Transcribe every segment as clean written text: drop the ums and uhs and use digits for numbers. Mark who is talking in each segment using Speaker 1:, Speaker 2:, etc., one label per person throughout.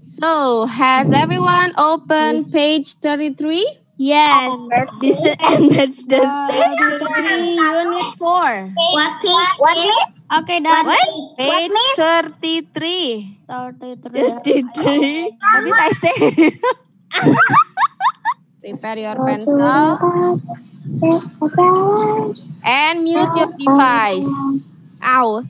Speaker 1: So, has everyone opened page 33?
Speaker 2: Yes. And that's the
Speaker 1: 33, unit 4.
Speaker 3: What please?
Speaker 1: Okay, done.
Speaker 2: What?
Speaker 1: Page 33.
Speaker 2: 33.
Speaker 1: What did I say? Prepare your pencil and mute your device.
Speaker 2: Ow.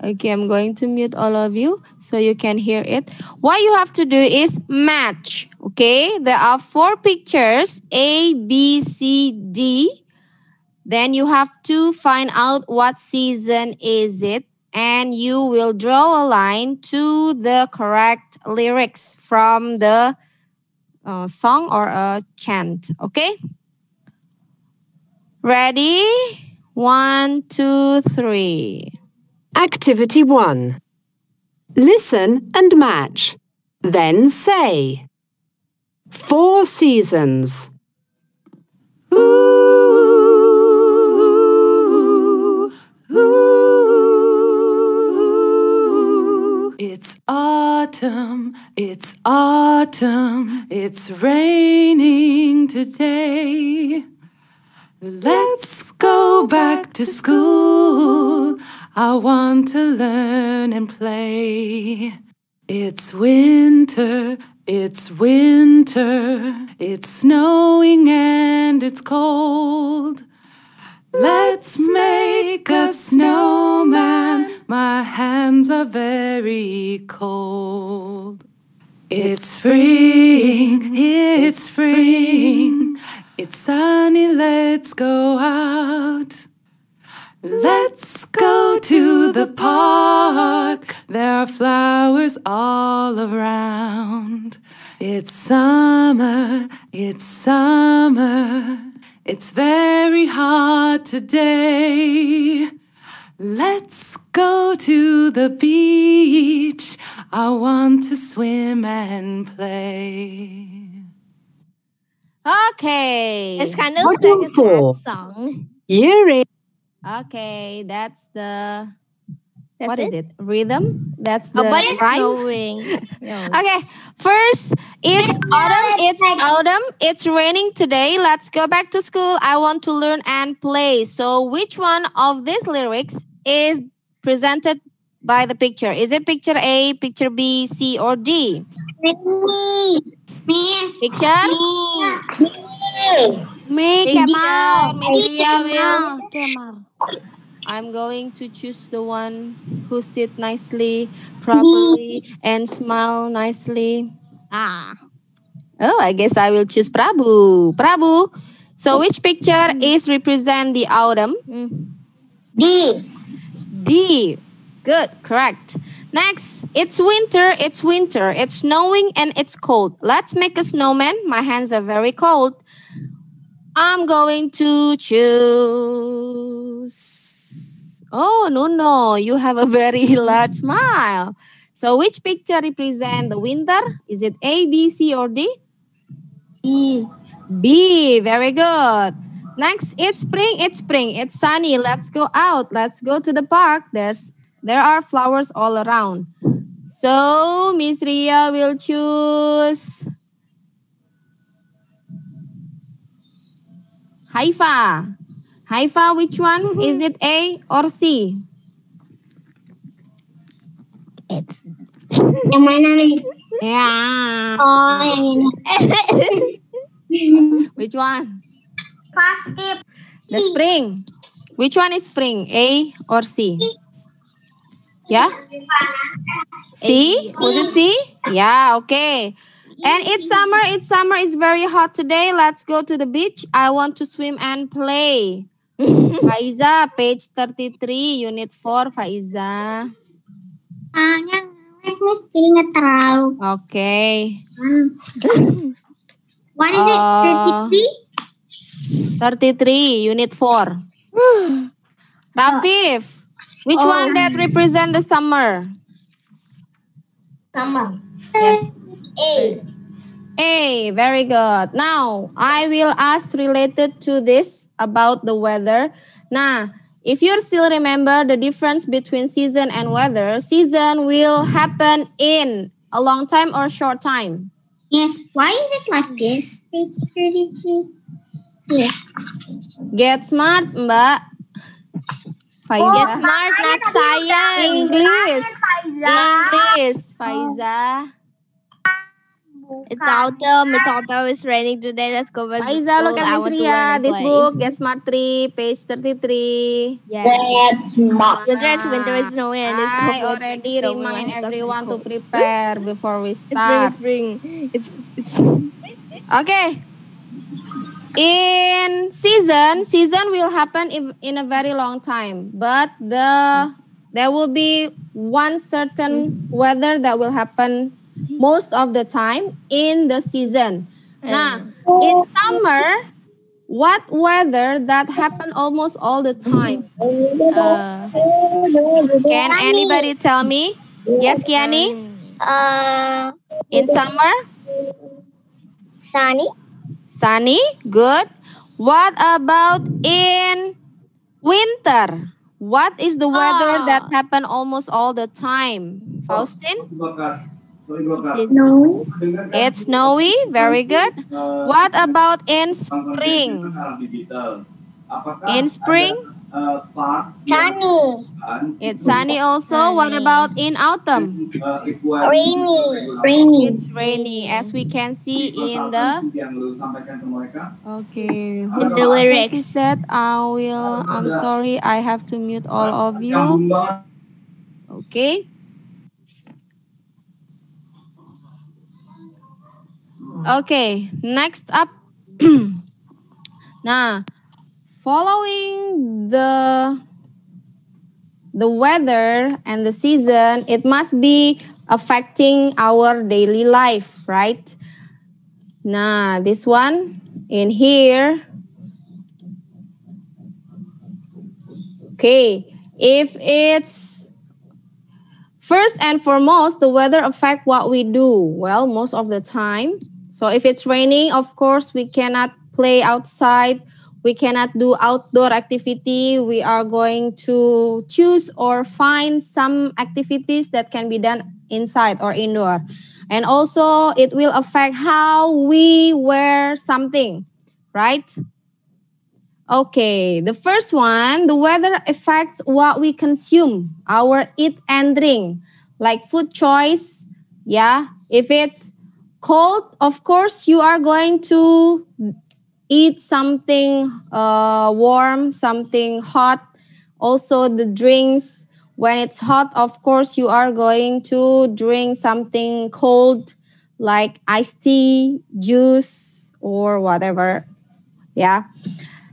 Speaker 1: Okay, I'm going to mute all of you so you can hear it. What you have to do is match. Okay, there are 4 pictures, A, B, C, D. Then you have to find out what season is it. And you will draw a line to the correct lyrics from the song or a chant. Okay? Ready? 1, 2, 3.
Speaker 4: Activity 1. Listen and match. Then say. 4 seasons.
Speaker 5: It's autumn, it's raining today. Let's go back to school. I want to learn and play. It's winter, it's snowing and it's cold. Let's make a snowman. My hands are very cold. It's spring, it's sunny, let's go out. Let's go to the park. There are flowers all around. It's summer, it's very hot today. Let's go to the beach. I want to swim and play.
Speaker 1: Okay.
Speaker 2: It's kind of
Speaker 4: Module
Speaker 2: like a
Speaker 4: 4.
Speaker 2: sad song.
Speaker 4: Year
Speaker 1: Okay, that's the,
Speaker 2: That's
Speaker 1: what is it? Rhythm? That's the
Speaker 2: But it's
Speaker 1: rhyme?
Speaker 2: snowing. No.
Speaker 1: Okay, first, it's autumn, it's raining today. Let's go back to school. I want to learn and play. So which one of these lyrics is presented by the picture? Is it picture A, picture B, C, or D? Picture?
Speaker 2: Me,
Speaker 1: Picture.
Speaker 2: Kemal.
Speaker 1: Miss Ria will.
Speaker 2: Kemal.
Speaker 1: I'm going to choose the one who sit nicely, properly, and smile nicely.
Speaker 2: Ah.
Speaker 1: Oh, I guess I will choose Prabu. Prabu. So which picture is represent the autumn?
Speaker 3: D.
Speaker 1: D. Good, correct. Next, it's winter, it's snowing and it's cold. Let's make a snowman. My hands are very cold. I'm going to choose. Oh, no, you have a very large smile. So which picture represent the winter? Is it A, B, C, or D?
Speaker 3: D.
Speaker 1: B, very good. Next, it's spring, it's sunny. Let's go out. Let's go to the park. There are flowers all around. So Miss Ria will choose Haifa. Haifa, which one? Is it A or C?
Speaker 3: Yang mana nih?
Speaker 1: Yeah.
Speaker 3: Oh, yang ini.
Speaker 1: Which one?
Speaker 3: Pasti.
Speaker 1: The spring. Which one is spring? A or C? Yeah? C? Was it C? Yeah, okay. And it's summer, it's very hot today. Let's go to the beach. I want to swim and play. Faiza, page 33, unit 4, Faiza.
Speaker 3: Yang Miss, jadi nggak terlalu.
Speaker 1: Okay.
Speaker 3: What is it?
Speaker 1: 33, unit 4. Rafif, which one that represent the summer?
Speaker 3: Sama.
Speaker 1: Yes.
Speaker 3: A.
Speaker 1: A, very good. Now, I will ask related to this about the weather. Nah, if you still remember the difference between season and weather, season will happen in a long time or short time.
Speaker 3: Yes. Why is it like this? Page 33. Here.
Speaker 1: Get smart, Mbak. Faiza.
Speaker 2: Smart, not science.
Speaker 1: English.
Speaker 3: Faiza.
Speaker 1: English. Faiza.
Speaker 2: It's autumn. It's raining today. Let's go back to
Speaker 1: Faiza,
Speaker 2: school.
Speaker 1: look
Speaker 2: I
Speaker 1: at
Speaker 2: want
Speaker 1: Miss
Speaker 2: to learn
Speaker 1: Ria.
Speaker 2: and
Speaker 1: This
Speaker 2: play.
Speaker 1: book, Get Smart 3, page 33.
Speaker 2: Yes.
Speaker 3: That's smart.
Speaker 2: Winter is winter is snowy and it's
Speaker 1: I
Speaker 2: cold.
Speaker 1: already
Speaker 2: So we
Speaker 1: remind
Speaker 2: must
Speaker 1: everyone to
Speaker 2: cold.
Speaker 1: prepare before we
Speaker 2: It's
Speaker 1: start.
Speaker 2: spring. It's
Speaker 1: Okay. In season will happen in a very long time, but there will be one certain weather that will happen most of the time in the season. Nah, in summer, what weather that happen almost all the time? Can anybody tell me? Yes, Kiani? In summer?
Speaker 3: Sunny.
Speaker 1: Sunny, good. What about in winter? What is the weather that happen almost all the time? Faustin?
Speaker 3: No.
Speaker 1: It's snowy, very good. What about in spring? In spring?
Speaker 3: Sunny.
Speaker 1: It's sunny also. What about in autumn?
Speaker 3: Rainy. Rainy.
Speaker 1: It's rainy, as we can see in the. Okay.
Speaker 2: In the lyrics.
Speaker 1: Is that? I'm sorry, I have to mute all of you. Okay. Okay. Next up. Nah, following the weather and the season, it must be affecting our daily life, right? Nah, this one in here. Okay, if it's first and foremost, the weather affect what we do. Well, most of the time. So if it's raining, of course, we cannot play outside. We cannot do outdoor activity. We are going to choose or find some activities that can be done inside or indoor. And also it will affect how we wear something, right? Okay, the first one, the weather affects what we consume, our eat and drink, like food choice. Yeah, if it's cold, of course, you are going to eat something warm, something hot. Also the drinks, when it's hot, of course, you are going to drink something cold, like iced tea, juice, or whatever. Yeah.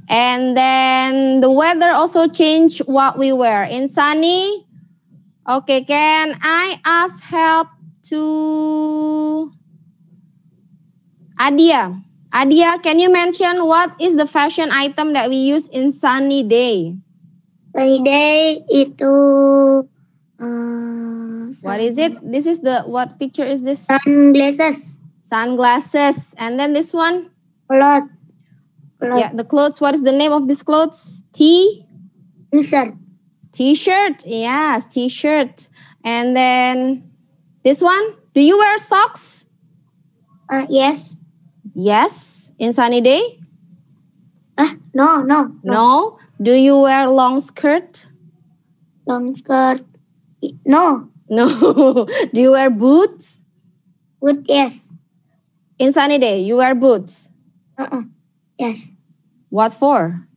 Speaker 1: And then the weather also change what we wear. In sunny, okay, can I ask help to Adia? Adia, can you mention what is the fashion item that we use in sunny day?
Speaker 3: Sunny day itu
Speaker 1: What is it? This is what picture is this?
Speaker 3: sunglasses.
Speaker 1: Sunglasses. And then this one?
Speaker 3: Cloth.
Speaker 1: Yeah, the clothes. What is the name of this clothes? T-shirt. T-shirt. Yes, T-shirt. And then this one? Do you wear socks?
Speaker 3: Yes.
Speaker 1: Yes, in sunny day?
Speaker 3: No.
Speaker 1: No. Do you wear long skirt?
Speaker 3: Long skirt. No.
Speaker 1: No. Do you wear boots?
Speaker 3: Good. Yes.
Speaker 1: In sunny day, you wear boots.
Speaker 3: Yes.
Speaker 1: What for?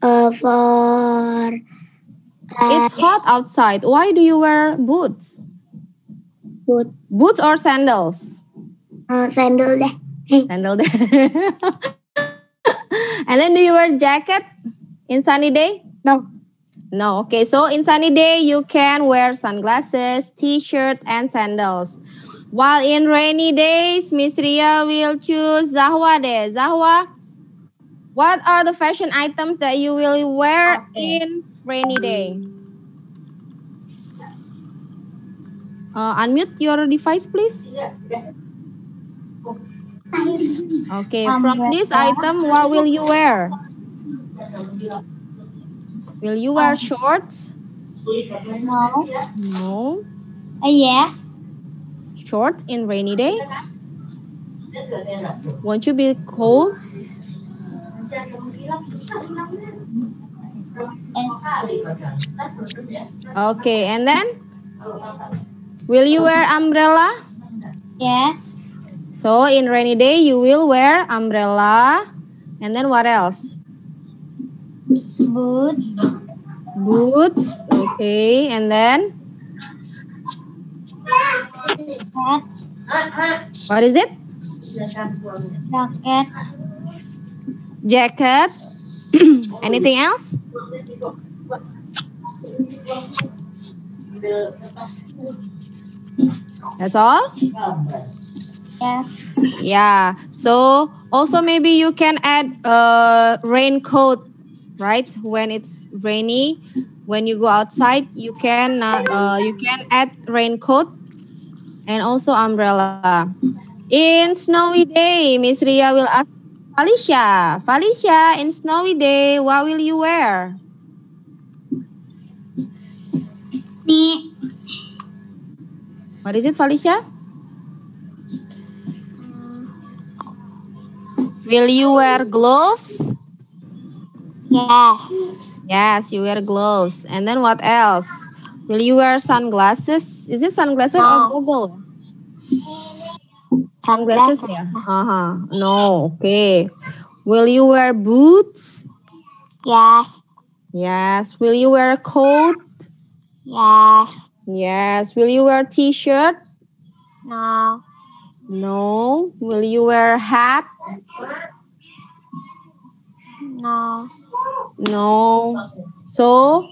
Speaker 3: For
Speaker 1: It's hot outside. Why do you wear boots?
Speaker 3: boot.
Speaker 1: Boots or sandals?
Speaker 3: Sandal deh.
Speaker 1: Sandal day. And then do you wear jacket in sunny day?
Speaker 3: No.
Speaker 1: No. Okay, so in sunny day, you can wear sunglasses, t-shirt, and sandals. While in rainy days, Miss Ria will choose Zahwa deh. Zahwa, what are the fashion items that you will wear in rainy day? Unmute your device, please. Okay, from this item, what will you wear? Will you wear shorts?
Speaker 3: No.
Speaker 1: No.
Speaker 3: Yes.
Speaker 1: Shorts in rainy day? Won't you be cold? Okay, and then? Will you wear umbrella?
Speaker 3: Yes.
Speaker 1: So in rainy day, you will wear umbrella. And then what else?
Speaker 3: Boots.
Speaker 1: Boots. Okay, and then?
Speaker 3: Hat.
Speaker 1: What is it?
Speaker 3: Jacket.
Speaker 1: Jacket. Anything else? That's all?
Speaker 3: Yeah.
Speaker 1: Yeah. So also maybe you can add a raincoat, right? When it's rainy, when you go outside, you can add raincoat and also umbrella. In snowy day, Miss Ria will ask Felicia. Felicia, in snowy day, what will you wear?
Speaker 3: Me.
Speaker 1: What is it, Felicia? Will you wear gloves?
Speaker 3: Yes.
Speaker 1: Yes, you wear gloves. And then what else? Will you wear sunglasses? Is it sunglasses or
Speaker 3: No.
Speaker 1: goggle? Sunglasses, yeah. No, okay. Will you wear boots?
Speaker 3: Yes.
Speaker 1: Yes. Will you wear a coat?
Speaker 3: Yes.
Speaker 1: Yes. Will you wear t-shirt?
Speaker 3: No.
Speaker 1: No. Will you wear a hat?
Speaker 3: No.
Speaker 1: No. So,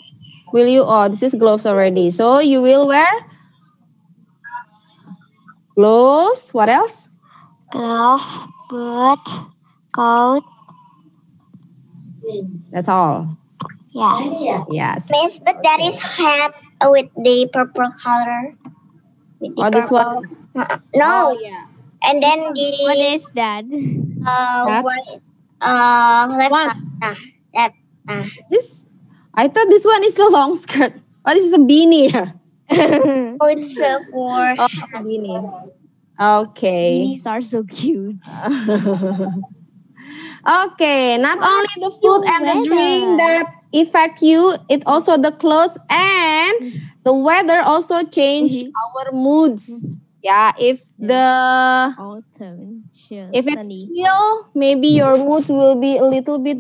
Speaker 1: will you, oh, this is gloves already. So, you will wear gloves. What else?
Speaker 3: Glove. Boot. Coat.
Speaker 1: That's all.
Speaker 3: Yes.
Speaker 1: Yes.
Speaker 3: Miss, but that is hat with the purple color. With the
Speaker 1: Oh, this one.
Speaker 3: No.
Speaker 1: Oh, yeah.
Speaker 3: And then
Speaker 2: What
Speaker 3: the
Speaker 2: is that?
Speaker 1: Hat?
Speaker 3: white left
Speaker 1: One.
Speaker 3: side. That
Speaker 1: This, I thought this one is a long skirt. Oh, this is a beanie.
Speaker 3: oh, it's for
Speaker 1: Oh, beanie. Okay.
Speaker 2: Beanies are so cute.
Speaker 1: Okay, not only the food and the drink that affect you, it also the clothes and the weather also change our moods. Yeah, if the
Speaker 2: Autumn. Chill,
Speaker 1: if it's
Speaker 2: sunny.
Speaker 1: chill, maybe your mood will be a little bit,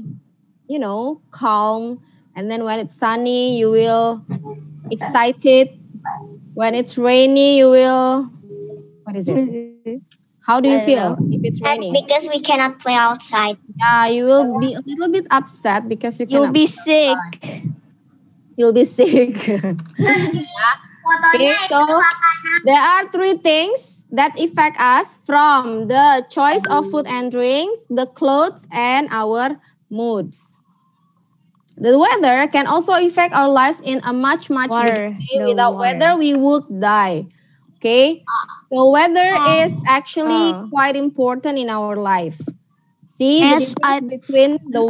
Speaker 1: calm. And then when it's sunny, you will excited. When it's rainy, you will, what is it? How do you feel if it's raining?
Speaker 3: because we cannot play outside.
Speaker 1: Yeah, you will be a little bit upset because you
Speaker 2: You'll
Speaker 1: cannot.
Speaker 2: be sick.
Speaker 1: You'll be sick. Okay, so there are three things that affect us from the choice of food and drinks, the clothes, and our moods. The weather can also affect our lives in a much bigger way.
Speaker 2: No
Speaker 1: Without
Speaker 2: water.
Speaker 1: weather, we would die. Okay, so weather is actually quite important in our life. See the
Speaker 3: Yes,
Speaker 1: difference between the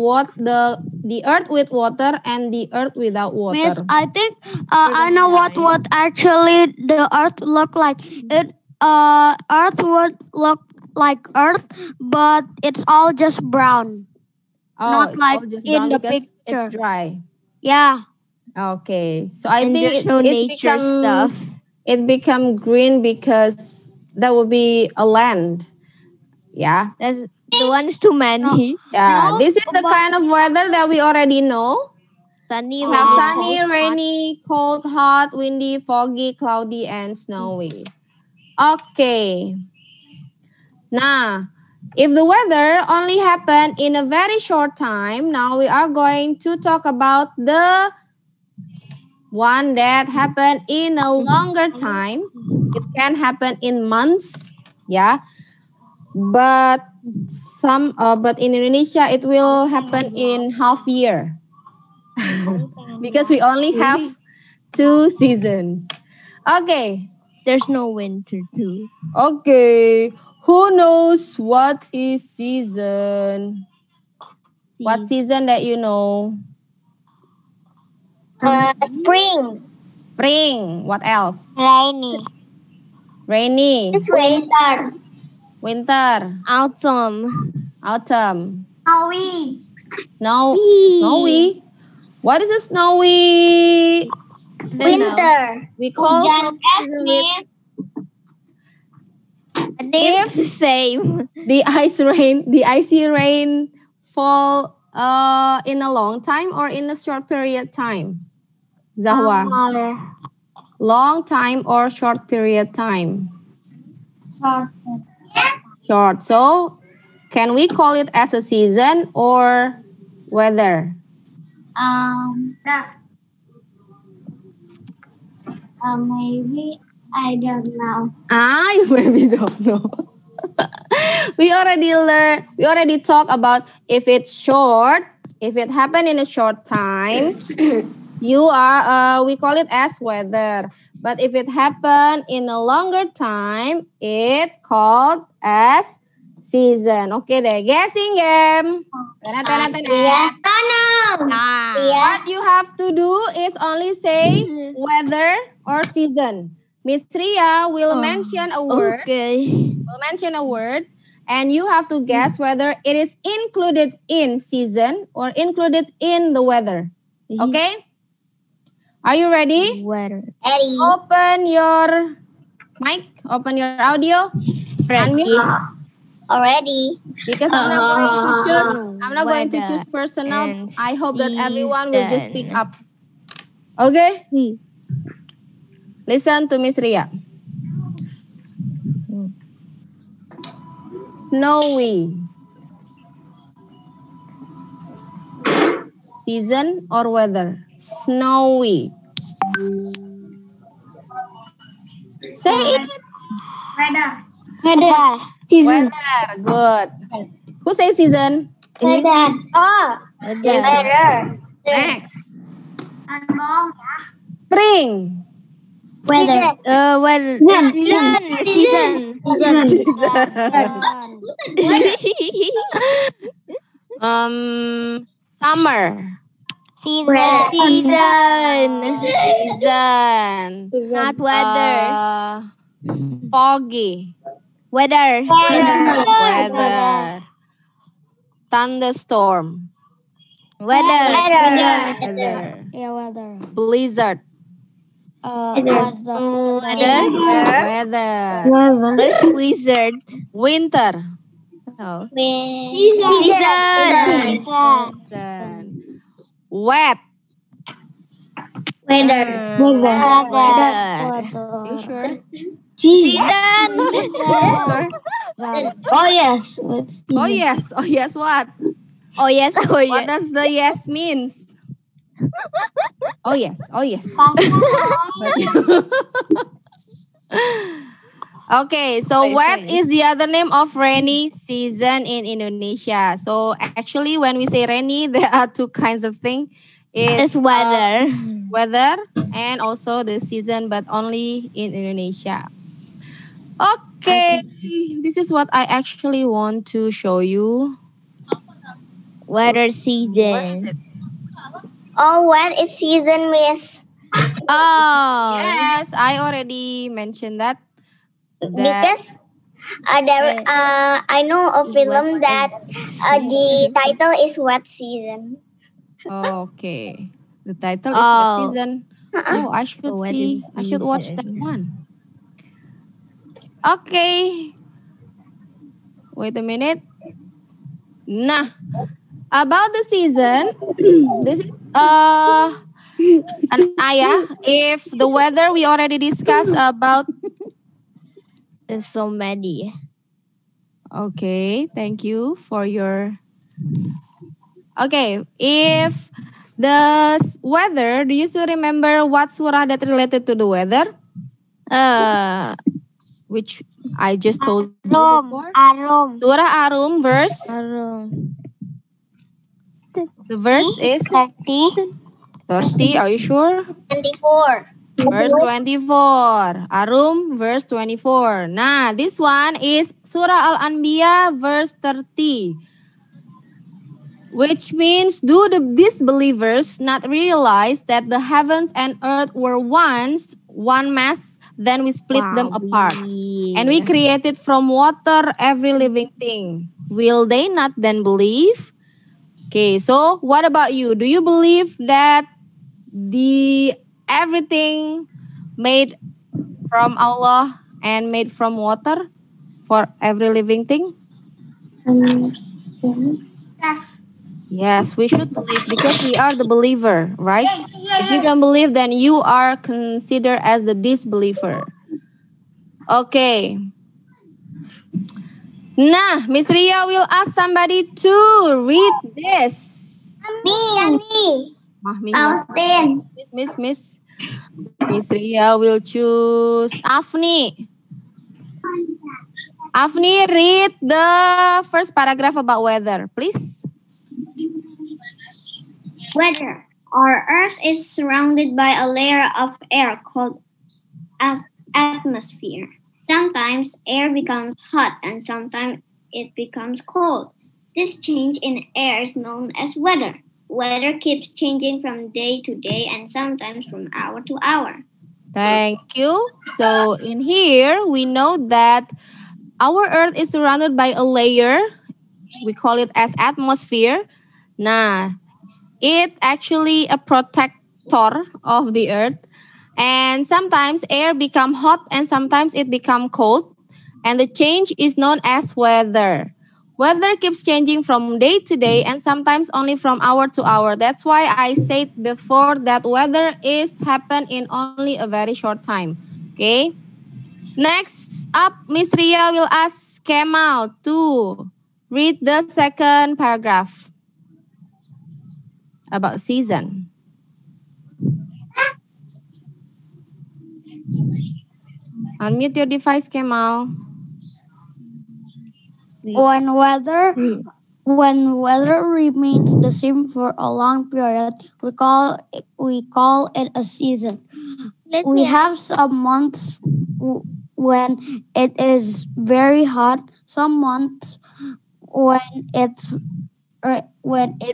Speaker 1: earth with water and the earth without water.
Speaker 3: Miss, I think I know what actually the Earth look like. Earth would look like Earth, but it's all just brown.
Speaker 1: Oh,
Speaker 3: not
Speaker 1: it's
Speaker 3: like
Speaker 1: all just
Speaker 3: in
Speaker 1: brown
Speaker 3: the
Speaker 1: because it's
Speaker 3: picture.
Speaker 1: dry.
Speaker 3: Yeah.
Speaker 1: Okay, so I
Speaker 2: And
Speaker 1: think
Speaker 2: there's no nature stuff.
Speaker 1: it become green because that would be a land. Yeah.
Speaker 2: That's the one is too many.
Speaker 1: Yeah.
Speaker 3: No,
Speaker 1: This is the kind of weather that we already know.
Speaker 2: Sunny,
Speaker 1: We have
Speaker 2: rainy,
Speaker 1: sunny,
Speaker 2: cold, hot.
Speaker 1: rainy, cold, hot, windy, foggy, cloudy, and snowy. Okay. Now, if the weather only happened in a very short time, now we are going to talk about the one that happened in a longer time. It can happen in months, yeah. But but in Indonesia, it will happen in half year because we only have 2 seasons. Okay.
Speaker 2: There's no winter too.
Speaker 1: Okay. Who knows what is season? What season that you know?
Speaker 6: Spring.
Speaker 1: Spring. What else?
Speaker 6: Rainy.
Speaker 1: Rainy.
Speaker 6: It's winter.
Speaker 1: Winter.
Speaker 2: Autumn.
Speaker 1: Autumn.
Speaker 6: Snowy.
Speaker 1: Snowy. What is a snowy?
Speaker 6: Winter.
Speaker 1: We call
Speaker 6: Hujan
Speaker 1: snowy
Speaker 6: es
Speaker 1: season with
Speaker 6: means
Speaker 2: It's the same.
Speaker 1: the icy rain fall in a long time or in a short period time? Zahwa. Long time or short period time? Short. So can we call it as a season or weather?
Speaker 6: Maybe I don't know.
Speaker 1: You maybe don't know. We already talked about if it's short, if it happened in a short time, we call it as weather. But if it happened in a longer time, it called as season. Oke deh, guessing game. What you have to do is only say weather or season. Miss Ria will mention a word.
Speaker 2: Okay.
Speaker 1: Will mention a word, and you have to guess whether it is included in season or included in the weather. Okay? Are you ready?
Speaker 2: Weather.
Speaker 6: Ready.
Speaker 1: Open your mic. Open your audio. Unmute.
Speaker 6: Already.
Speaker 1: Because I'm not going to choose personal.
Speaker 2: and
Speaker 1: I hope that everyone will just
Speaker 2: season.
Speaker 1: speak up. Okay? Listen to Miss Ria. Snowy. Season or weather? Snowy. Say it.
Speaker 6: Weather.
Speaker 1: Weather. Good. Who say season?
Speaker 6: Weather. Oh. Weather.
Speaker 1: Next. Spring.
Speaker 6: Weather.
Speaker 2: Season.
Speaker 1: Summer.
Speaker 2: Season.
Speaker 1: Season.
Speaker 2: Not weather.
Speaker 1: Foggy.
Speaker 2: Weather.
Speaker 1: Weather. Thunderstorm.
Speaker 2: Weather.
Speaker 1: Weather.
Speaker 3: Yeah, weather.
Speaker 1: Blizzard.
Speaker 2: Weather.
Speaker 1: Weather.
Speaker 2: What is wizard?
Speaker 1: Winter.
Speaker 2: Oh.
Speaker 6: Season.
Speaker 1: Wet.
Speaker 6: Weather.
Speaker 1: Are you sure?
Speaker 2: Season.
Speaker 1: Sure?
Speaker 3: Oh yes.
Speaker 1: Oh yes. Oh yes. What?
Speaker 2: Oh yes. Oh
Speaker 1: What
Speaker 2: yes.
Speaker 1: does the yes means? Oh yes. Oh yes. Okay, so wet is the other name of rainy season in Indonesia. So actually when we say rainy, there are two kinds of things.
Speaker 2: It's weather.
Speaker 1: Weather and also the season, but only in Indonesia. Okay, this is what I actually want to show you.
Speaker 2: Weather
Speaker 1: Where is
Speaker 2: season.
Speaker 1: it?
Speaker 6: Oh, what is season, miss?
Speaker 2: Oh.
Speaker 1: Yes, I already mentioned that.
Speaker 6: Because I know a film that the title is Wet Season.
Speaker 1: Okay, the title is Wet
Speaker 2: Oh.
Speaker 1: Season. Oh, I should
Speaker 2: Wet
Speaker 1: see. I should watch that
Speaker 2: Season.
Speaker 1: one. Okay. Wait a minute. Nah, about the season, this is an ayah. If the weather we already discussed about.
Speaker 2: There's so many.
Speaker 1: Okay, thank you for your. Okay, if the weather, do you still remember what surah that related to the weather? Which I just told you before. Surah Arum verse. The verse is 30. Are you sure?
Speaker 6: 24.
Speaker 1: Verse 24. Arum verse 24. Nah, this one is Surah Al-Anbiya verse 30. Which means, do the disbelievers not realize that the heavens and earth were once one mass, then we split them apart. And we created from water every living thing. Will they not then believe? Okay, so what about you? Do you believe that everything made from Allah and made from water for every living thing?
Speaker 6: Yes.
Speaker 1: Yes, we should believe because we are the believer, right? If you don't believe, then you are considered as the disbeliever. Okay. Nah, Miss Ria will ask somebody to read this.
Speaker 6: Me. Austin.
Speaker 1: Miss Ria will choose Afni. Afni, read the first paragraph about weather, please.
Speaker 6: Weather. Our Earth is surrounded by a layer of air called atmosphere. Sometimes air becomes hot and sometimes it becomes cold. This change in air is known as weather. Weather keeps changing from day to day and sometimes from hour to hour.
Speaker 1: Thank you. So in here, we know that our Earth is surrounded by a layer. We call it as atmosphere. Nah, it actually a protector of the Earth. And sometimes air become hot and sometimes it become cold. And the change is known as weather. Weather keeps changing from day to day and sometimes only from hour to hour. That's why I said before that weather is happen in only a very short time. Okay. Next up, Miss Ria will ask Kemal to read the second paragraph about season. Unmute your device, Kemal.
Speaker 3: When weather remains the same for a long period, we call it a season. We have some months when it is very hot, some months when it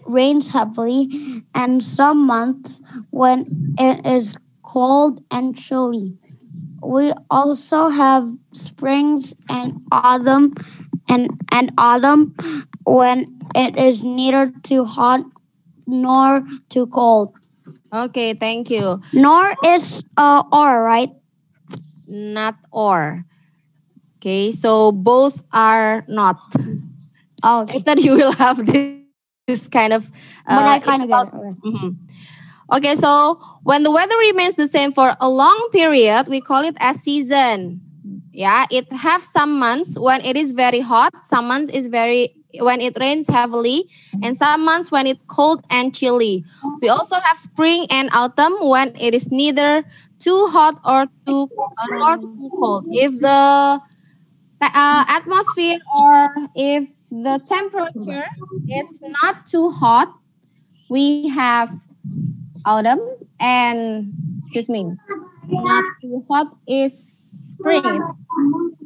Speaker 3: rains heavily, and some months when it is cold and chilly. We also have springs and autumn when it is neither too hot nor too cold.
Speaker 1: Okay, thank you.
Speaker 3: Nor is or, right?
Speaker 1: Not or. Okay, so both are not.
Speaker 3: Oh,
Speaker 1: I thought you will have this kind of.
Speaker 3: but I kind of get it.
Speaker 1: Mhm. Okay, so when the weather remains the same for a long period, we call it as season. Yeah, it have some months when it is very hot, some months is when it rains heavily, and some months when it's cold and chilly. We also have spring and autumn when it is neither too hot or too cold. If the atmosphere or if the temperature is not too hot, we have autumn, and not too hot is spring.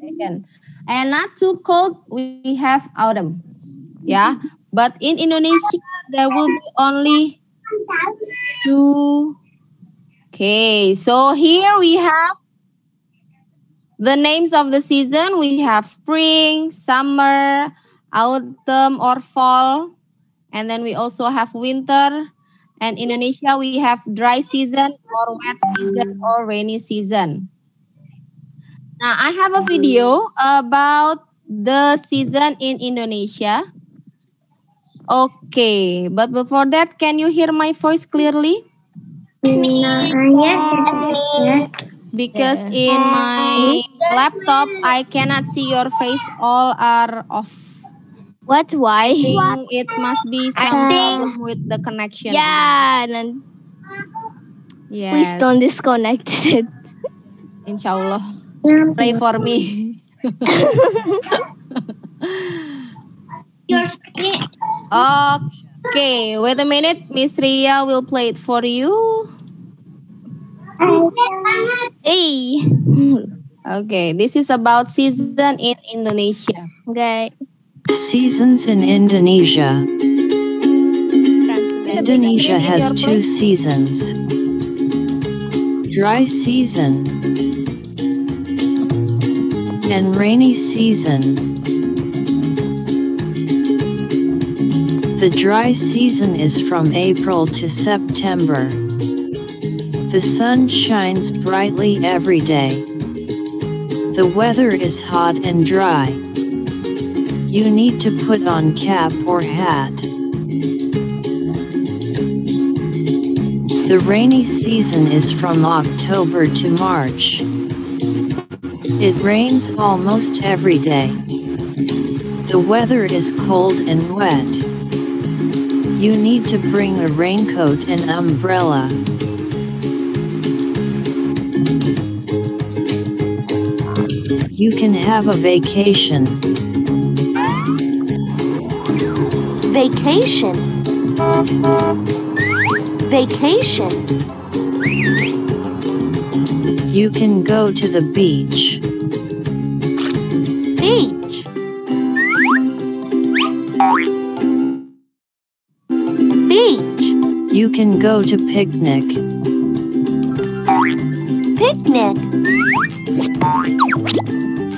Speaker 1: Second. And not too cold, we have autumn. Yeah, but in Indonesia, there will be only two. Okay, so here we have the names of the season. We have spring, summer, autumn or fall. And then we also have winter. And in Indonesia, we have dry season or wet season or rainy season. Now, I have a video about the season in Indonesia. Okay, but before that, can you hear my voice clearly?
Speaker 6: Yes.
Speaker 1: Because in my laptop, I cannot see your face. All are off.
Speaker 2: What? Why?
Speaker 1: I think it must be some problem with the connection.
Speaker 2: Yeah.
Speaker 1: Yes.
Speaker 2: Please don't disconnect it.
Speaker 1: Inshallah. Pray for me.
Speaker 6: Your screen.
Speaker 1: Okay, wait a minute. Miss Ria will play it for you.
Speaker 2: Hey.
Speaker 1: Okay, this is about season in Indonesia.
Speaker 2: Okay.
Speaker 7: Seasons in Indonesia. Indonesia has two seasons. Dry season and rainy season. The dry season is from April to September. The sun shines brightly every day. The weather is hot and dry. You need to put on cap or hat. The rainy season is from October to March. It rains almost every day. The weather is cold and wet. You need to bring a raincoat and umbrella. You can have a vacation.
Speaker 8: Vacation. Vacation.
Speaker 7: You can go to the beach.
Speaker 8: Beach. Beach.
Speaker 7: You can go to picnic.
Speaker 8: Picnic.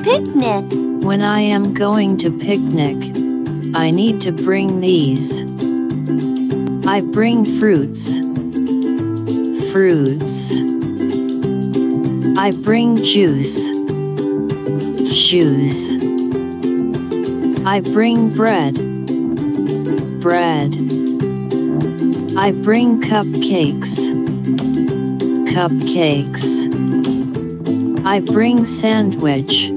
Speaker 8: Picnic.
Speaker 7: When I am going to picnic, I need to bring these. I bring fruits. Fruits. I bring juice. Juice. I bring bread. Bread. I bring cupcakes. Cupcakes. I bring sandwich.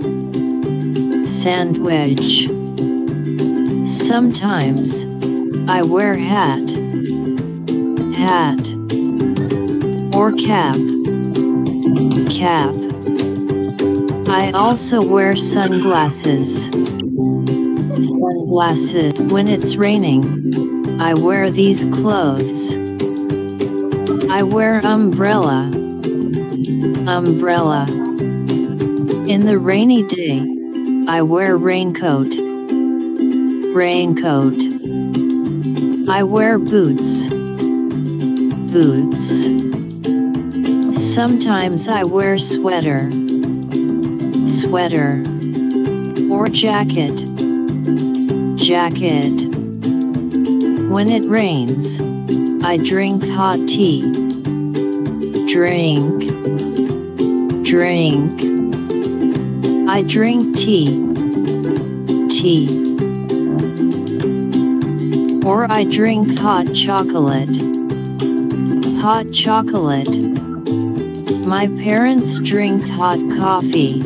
Speaker 7: Sandwich. Sometimes I wear hat. Hat. Or cap. Cap. I also wear sunglasses. Sunglasses. When it's raining, I wear these clothes. I wear umbrella. Umbrella. In the rainy day, I wear raincoat. Raincoat. I wear boots. Boots. Sometimes I wear sweater. Sweater. Or jacket. Jacket. When it rains, I drink hot tea. Drink. Drink. I drink tea. Tea. Or I drink hot chocolate. Hot chocolate. My parents drink hot coffee.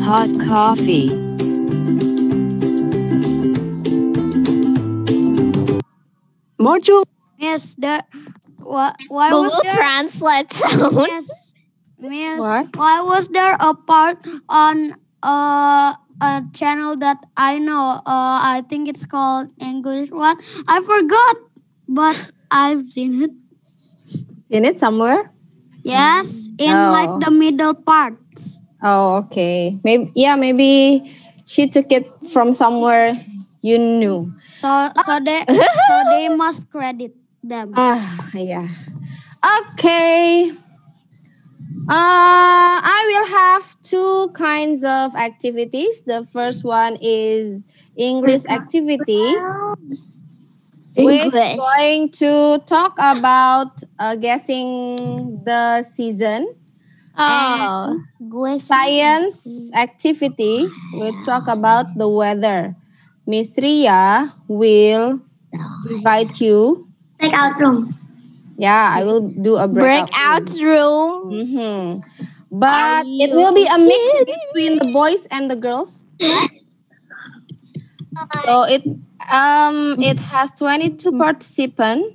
Speaker 7: Hot coffee.
Speaker 4: Module
Speaker 3: Miss, why was
Speaker 2: Google
Speaker 3: there?
Speaker 2: Translate sound.
Speaker 3: Miss,
Speaker 1: What?
Speaker 3: why was there a part on a channel that I know? I think it's called English one. I forgot, but I've seen it.
Speaker 1: Seen it somewhere?
Speaker 3: Yes, in
Speaker 1: Oh.
Speaker 3: like the middle parts.
Speaker 1: Oh, okay. Maybe she took it from somewhere you knew.
Speaker 3: So they must credit them.
Speaker 1: Yeah. Okay. I will have two kinds of activities. The first one is English activity. We're
Speaker 2: English.
Speaker 1: going to talk about guessing the season.
Speaker 2: Oh.
Speaker 1: Science activity, we'll talk about the weather. Miss Ria will invite you.
Speaker 6: Breakout room.
Speaker 1: Yeah, I will do a breakout.
Speaker 2: Breakout room.
Speaker 1: Mm-hmm. But
Speaker 2: Are
Speaker 1: it will be a
Speaker 2: you
Speaker 1: mix
Speaker 2: kidding
Speaker 1: between the boys and the girls. So it has 22 participants.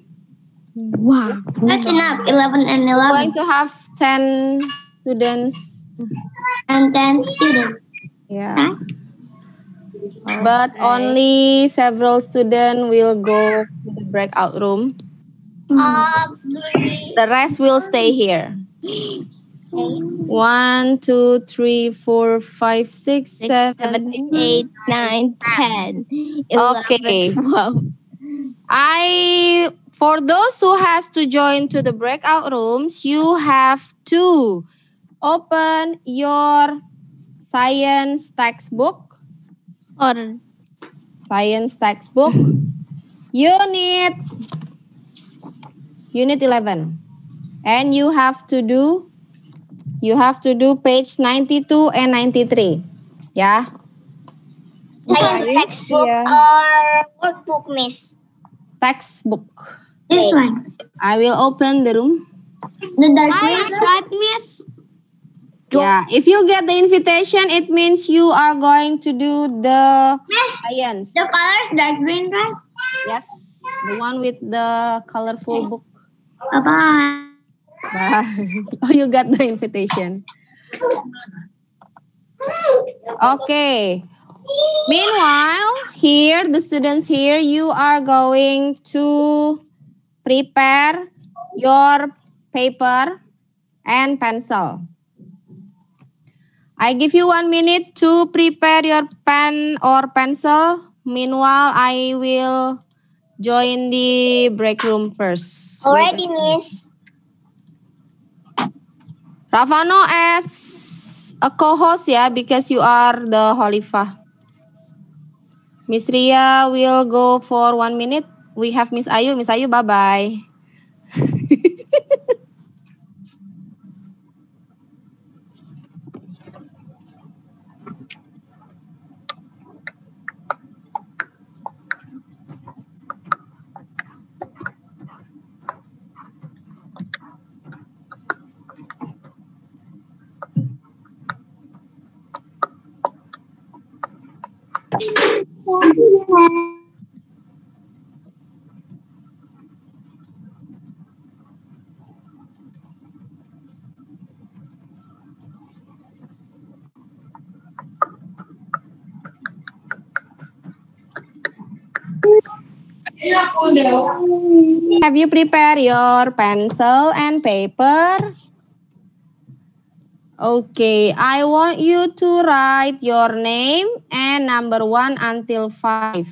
Speaker 2: Wow.
Speaker 6: That's enough. 11 and
Speaker 1: We're
Speaker 6: 11.
Speaker 1: going to have 10 students.
Speaker 6: And 10 students.
Speaker 1: Yeah. But only several students will go to the breakout room. The rest will stay here. 1, 2, 3, 4, 5, 6, 7,
Speaker 2: 8, 9, 10, 11,
Speaker 1: Okay.
Speaker 2: 12.
Speaker 1: For those who has to join to the breakout rooms, you have to open your science textbook.
Speaker 2: Or
Speaker 1: Science textbook. Unit 11. And you have to do page 92 and 93. Yeah.
Speaker 6: Science textbook
Speaker 1: Yeah.
Speaker 6: or workbook, Miss?
Speaker 1: Textbook.
Speaker 6: This one.
Speaker 1: I will open the room.
Speaker 6: The dark
Speaker 3: Science,
Speaker 6: green.
Speaker 3: right, Miss?
Speaker 1: Yeah, if you get the invitation, it means you are going to do the science.
Speaker 6: The color is dark green, right?
Speaker 1: Yes, the one with the colorful book.
Speaker 6: Bye-bye.
Speaker 1: Bye. Oh, you got the invitation. Okay. Meanwhile, here, the students here, you are going to prepare your paper and pencil. I give you 1 minute to prepare your pen or pencil. Meanwhile, I will join the break room first.
Speaker 6: Already, Miss.
Speaker 1: Ravano as a co-host ya, because you are the Khalifah. Miss Ria will go for 1 minute. We have Miss Ayu. Miss Ayu, bye-bye. Have you prepared your pencil and paper? Okay, I want you to write your name and number 1 until 5.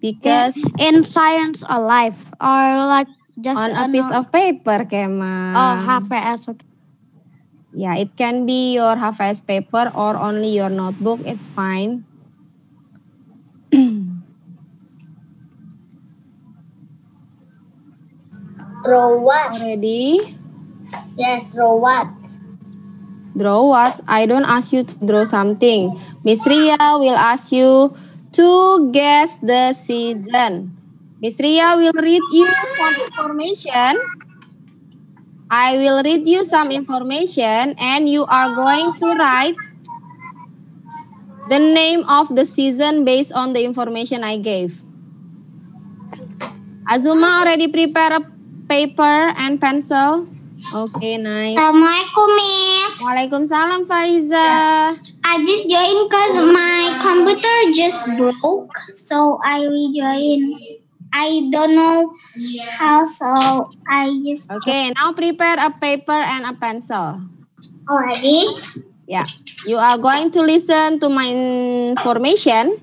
Speaker 1: Because
Speaker 3: In science alive or like just
Speaker 1: on a piece of paper, Kema.
Speaker 3: Oh, HVS. Okay.
Speaker 1: Yeah, it can be your HVS paper or only your notebook. It's fine.
Speaker 6: Draw what?
Speaker 1: Ready?
Speaker 6: Yes, draw what?
Speaker 1: Draw what? I don't ask you to draw something. Miss Ria will ask you to guess the season. Miss Ria will read you some information. I will read you some information and you are going to write the name of the season based on the information I gave. Azuma already prepare a paper and pencil. Okay, nice.
Speaker 6: Assalamualaikum, Miss.
Speaker 1: Waalaikumsalam, Faiza.
Speaker 6: I just joined because my computer just broke, so I rejoined. I don't know how, so I just...
Speaker 1: Okay, now prepare a paper and a pencil.
Speaker 6: Already?
Speaker 1: Yeah, you are going to listen to my information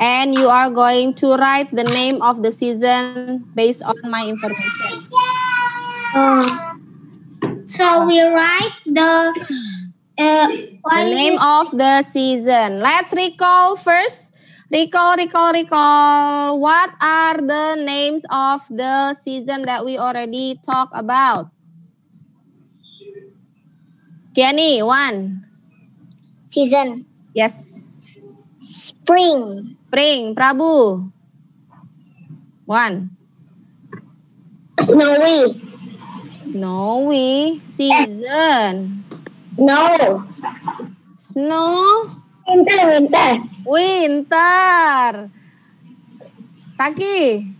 Speaker 1: and you are going to write the name of the season based on my information.
Speaker 6: So we write the
Speaker 1: name of the season. Let's recall first. Recall. What are the names of the season that we already talked about? Kiani, 1.
Speaker 6: Season.
Speaker 1: Yes.
Speaker 6: Spring.
Speaker 1: Prabu. 1. Snowy season.
Speaker 6: No.
Speaker 1: Snow. Winter. Taki.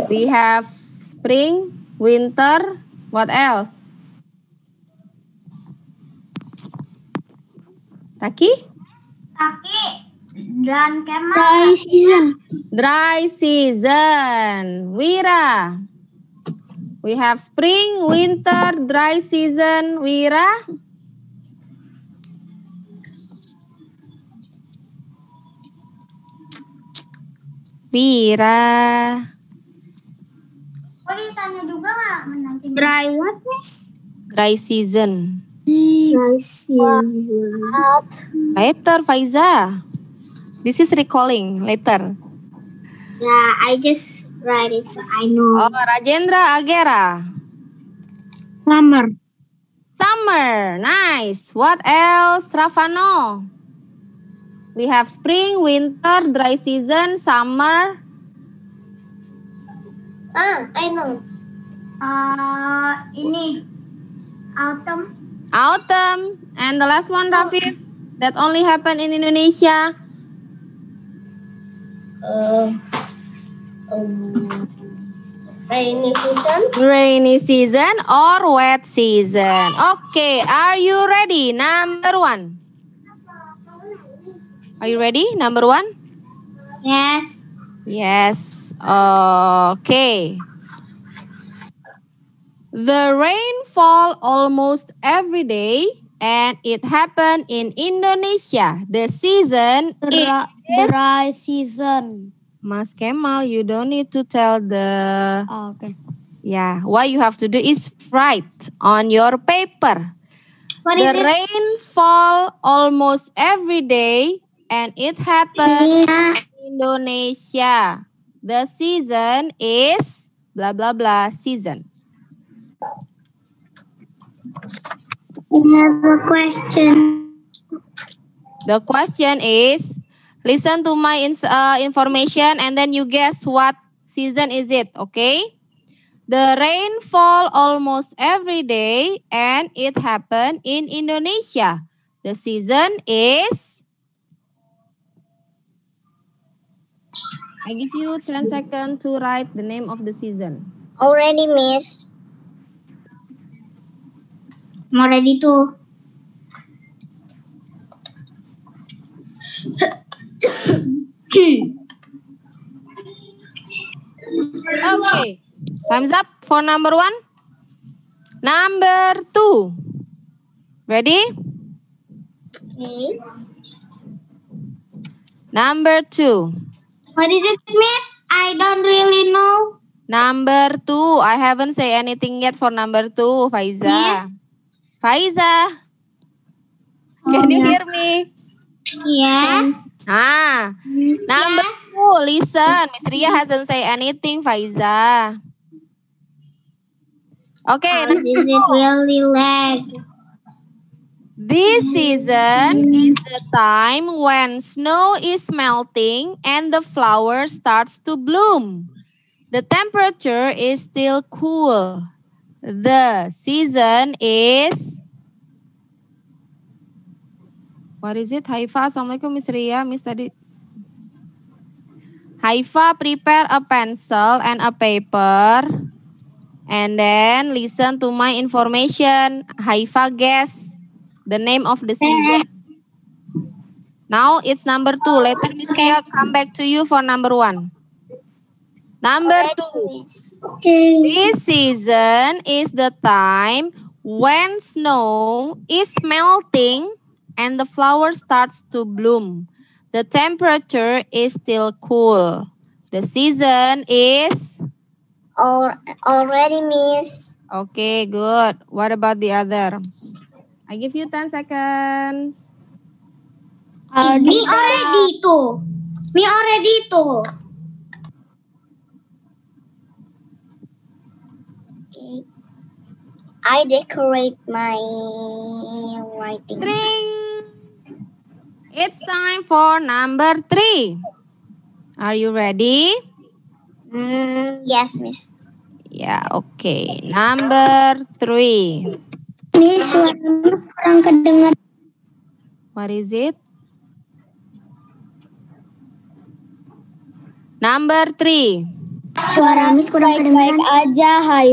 Speaker 1: We have spring, winter. What else? Taki?
Speaker 6: Dan Dry season.
Speaker 1: Dry season. Wira. We have spring, winter, dry season. Wira. Vira.
Speaker 6: Oh, ditanya juga nggak menanti? Dry what, Miss?
Speaker 1: Dry season.
Speaker 6: Dry season.
Speaker 1: Later, Faiza. This is recalling. Later.
Speaker 6: Yeah, I just write it so I know.
Speaker 1: Oh, Rajendra Agera.
Speaker 2: Summer.
Speaker 1: Summer. Nice. What else, Ravano? We have spring, winter, dry season, summer.
Speaker 6: I know. Ini autumn.
Speaker 1: Autumn. And the last one, Rafif, that only happen in Indonesia.
Speaker 6: Rainy season.
Speaker 1: Rainy season or wet season. Okay, are you ready? Number 1. Are you ready? Number 1?
Speaker 6: Yes.
Speaker 1: Yes. Okay. The rain fall almost every day and it happen in Indonesia. The season is
Speaker 3: Dry season.
Speaker 1: Mas Kemal, you don't need to tell the
Speaker 3: Okay.
Speaker 1: yeah. What you have to do is write on your paper.
Speaker 6: What
Speaker 1: The
Speaker 6: is it?
Speaker 1: rain fall almost every day and it happen in Indonesia. The season is blah blah blah season.
Speaker 6: I have a question.
Speaker 1: The question is, listen to my information and then you guess what season is it, okay? The rain fall almost every day and it happen in Indonesia. The season is... I give you 10 seconds to write the name of the season.
Speaker 6: Already, Miss. I'm already too.
Speaker 1: Okay, time's up for number 1. Number 2. Ready?
Speaker 6: Okay.
Speaker 1: Number 2.
Speaker 6: What is it, Miss? I don't really know.
Speaker 1: Number 2. I haven't say anything yet for number 2, Faiza.
Speaker 6: Yes.
Speaker 1: Faiza, can you hear me?
Speaker 6: Yes.
Speaker 1: Number 2. Listen, Miss Ria hasn't say anything, Faiza. Okay,
Speaker 6: Is it really lag?
Speaker 1: this season is the time when snow is melting and the flower starts to bloom. The temperature is still cool. The season is... What is it? Haifa, Assalamualaikum Miss Ria. Miss tadi. Haifa, prepare a pencil and a paper. And then listen to my information. Haifa, guess the name of the season. Now it's number 2. Later Miss Ria come back to you for number 1. Number 2. This season is the time when snow is melting and the flower starts to bloom. The temperature is still cool. The season is...
Speaker 6: Already, Miss.
Speaker 1: Okay, good. What about the other? I give you 10 seconds.
Speaker 6: Me already too. Me already too. I decorate my writing.
Speaker 1: Tring. It's time for number 3. Are you ready?
Speaker 6: Yes, Miss.
Speaker 1: Yeah, okay. Number 3.
Speaker 6: Miss, suaranya kurang kedengar.
Speaker 1: What is it? Number 3.
Speaker 6: Suara Miss kurang kedengaran.
Speaker 2: Aja, hai.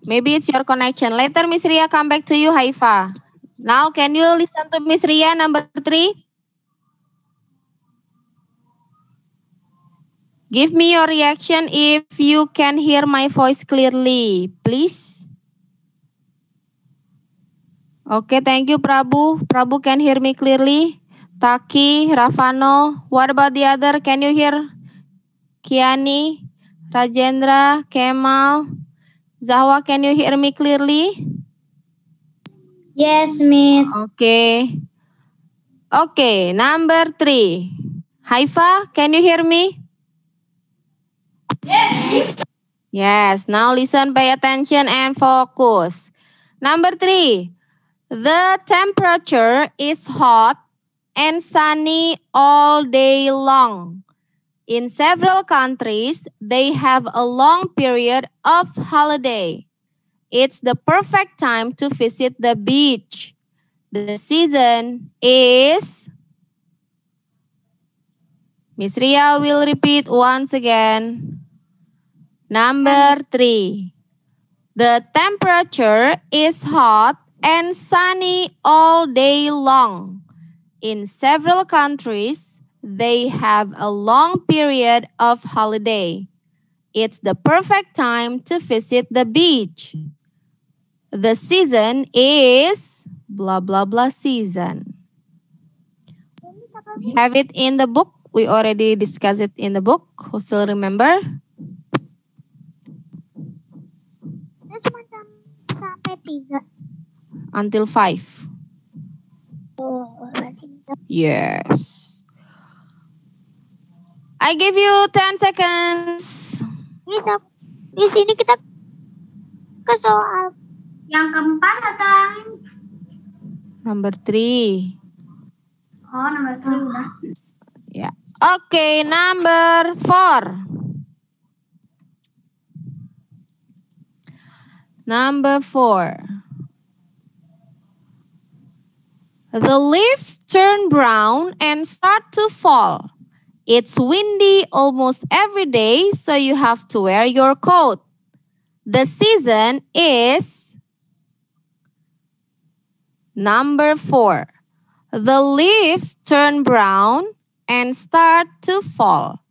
Speaker 1: Maybe it's your connection. Later Miss Ria come back to you, Haifa. Now can you listen to Miss Ria number 3? Give me your reaction if you can hear my voice clearly, please. Okay, thank you Prabu. Prabu can hear me clearly. Taki, Ravano. What about the other? Can you hear? Kiani, Rajendra, Kemal, Zahwa, can you hear me clearly?
Speaker 2: Yes, Miss.
Speaker 1: Okay. Okay, number 3. Haifa, can you hear me? Yes. Yes, now listen, pay attention and focus. Number 3. The temperature is hot and sunny all day long. In several countries, they have a long period of holiday. It's the perfect time to visit the beach. The season is... Miss Ria will repeat once again. Number 3. The temperature is hot and sunny all day long. In several countries, they have a long period of holiday. It's the perfect time to visit the beach. The season is blah blah blah season. We have it in the book. We already discussed it in the book. Who still remember?
Speaker 2: Sampai 3.
Speaker 1: Until 5. Yes. I give you 10 seconds.
Speaker 2: Miss, ini kita ke soal yang keempat atau
Speaker 1: Number 3.
Speaker 2: Oh, nomor 3 udah.
Speaker 1: Yeah. Okay, number 4. Number 4. The leaves turn brown and start to fall. It's windy almost every day, so you have to wear your coat. The season is... Number 4. The leaves turn brown and start to fall.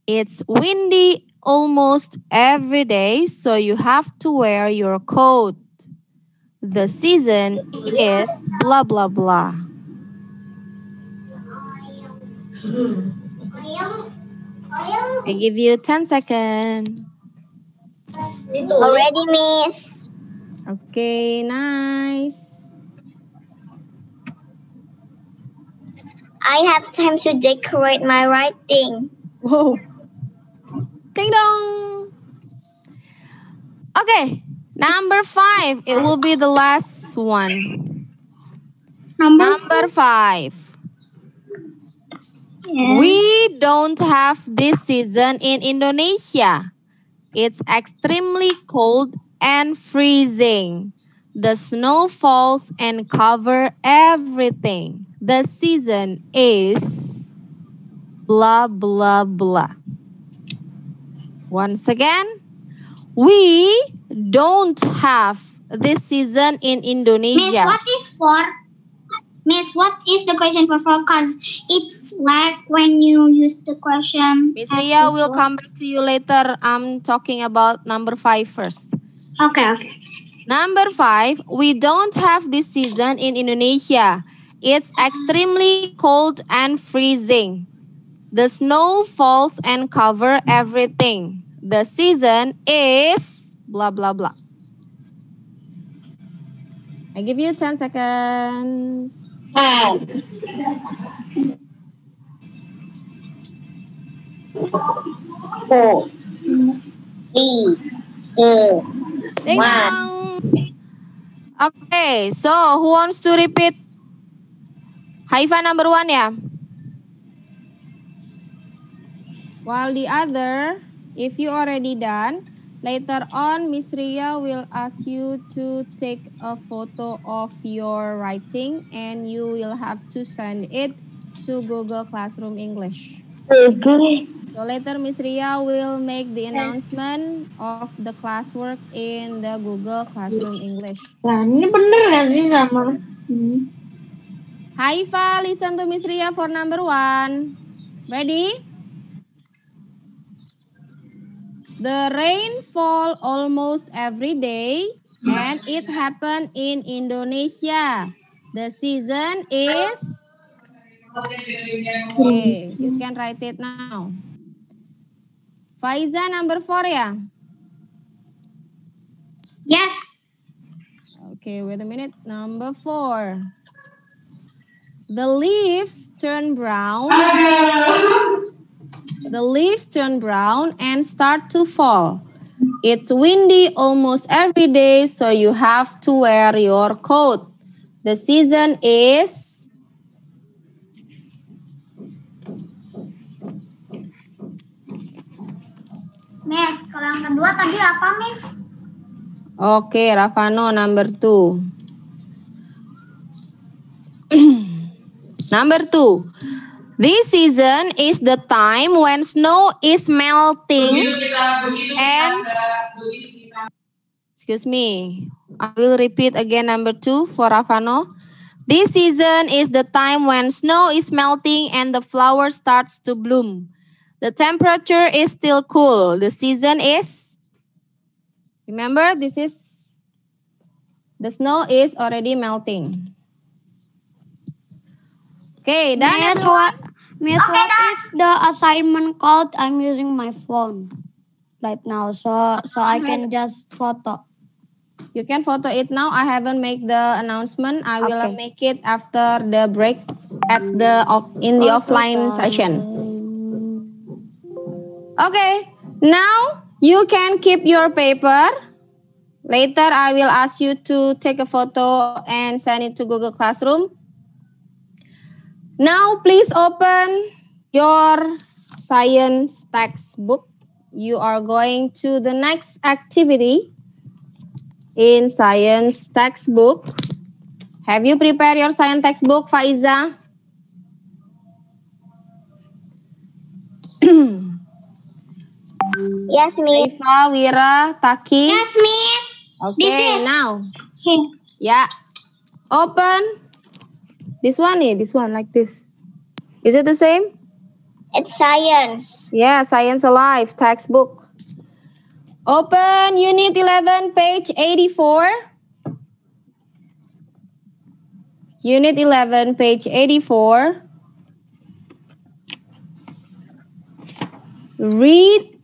Speaker 1: It's windy almost every day, so you have to wear your coat. The season is blah blah blah. I give you 10 seconds.
Speaker 2: Already, Miss.
Speaker 1: Okay, nice.
Speaker 2: I have time to decorate my writing.
Speaker 1: Whoa. Ding dong. Okay, number 5. It will be the last one. Number 5.
Speaker 2: Yes.
Speaker 1: We don't have this season in Indonesia. It's extremely cold and freezing. The snow falls and cover everything. The season is blah blah blah. Once again, we don't have this season in Indonesia.
Speaker 2: Miss, what is the question for 4? Because it's like when you use the question.
Speaker 1: Miss Ria will come back to you later. I'm talking about number 5 first.
Speaker 2: Okay.
Speaker 1: Number 5, we don't have this season in Indonesia. It's extremely cold and freezing. The snow falls and cover everything. The season is blah blah blah. I give you 10 seconds. Ding dong. Okay, so who wants to repeat? Haifa number 1 ya. While the other, if you already done, later on Miss Ria will ask you to take a photo of your writing and you will have to send it to Google Classroom English.
Speaker 2: Okay.
Speaker 1: So later Miss Ria will make the announcement of the classwork in the Google Classroom English.
Speaker 2: Nah, ini bener gak sih sama?
Speaker 1: Haifa, listen to Miss Ria for number 1. Ready? The rain fall almost every day and it happened in Indonesia. The season is Okay, you can write it now. Faiza, number 4 ya?
Speaker 2: Yes.
Speaker 1: Okay, wait a minute. Number 4. The leaves turn brown. The leaves turn brown and start to fall. It's windy almost every day, so you have to wear your coat. The season is...
Speaker 2: Miss, kalau yang kedua tadi apa, Miss?
Speaker 1: Okay, Rafano, number 2. Number 2. This season is the time when snow is melting and... Excuse me. I will repeat again number 2 for Rafano. This season is the time when snow is melting and the flower starts to bloom. The temperature is still cool. The season is... Remember, this is... The snow is already melting. Okay, done.
Speaker 3: Miss, what is the assignment called? I'm using my phone right now, so I can just photo.
Speaker 1: You can photo it now. I haven't made the announcement. I will make it after the break at in the offline session. Okay, now you can keep your paper. Later, I will ask you to take a photo and send it to Google Classroom. Now, please open your science textbook. You are going to the next activity in science textbook. Have you prepared your science textbook, Faiza?
Speaker 6: Yes, Miss.
Speaker 1: Iva, Wira, Taki?
Speaker 2: Yes, Miss.
Speaker 1: Okay, now.
Speaker 2: Here.
Speaker 1: Yeah. Open. This one, like this. Is it the same?
Speaker 6: It's science.
Speaker 1: Yeah, Science Alive textbook. Open Unit 11, page 84. Unit 11, page 84. Read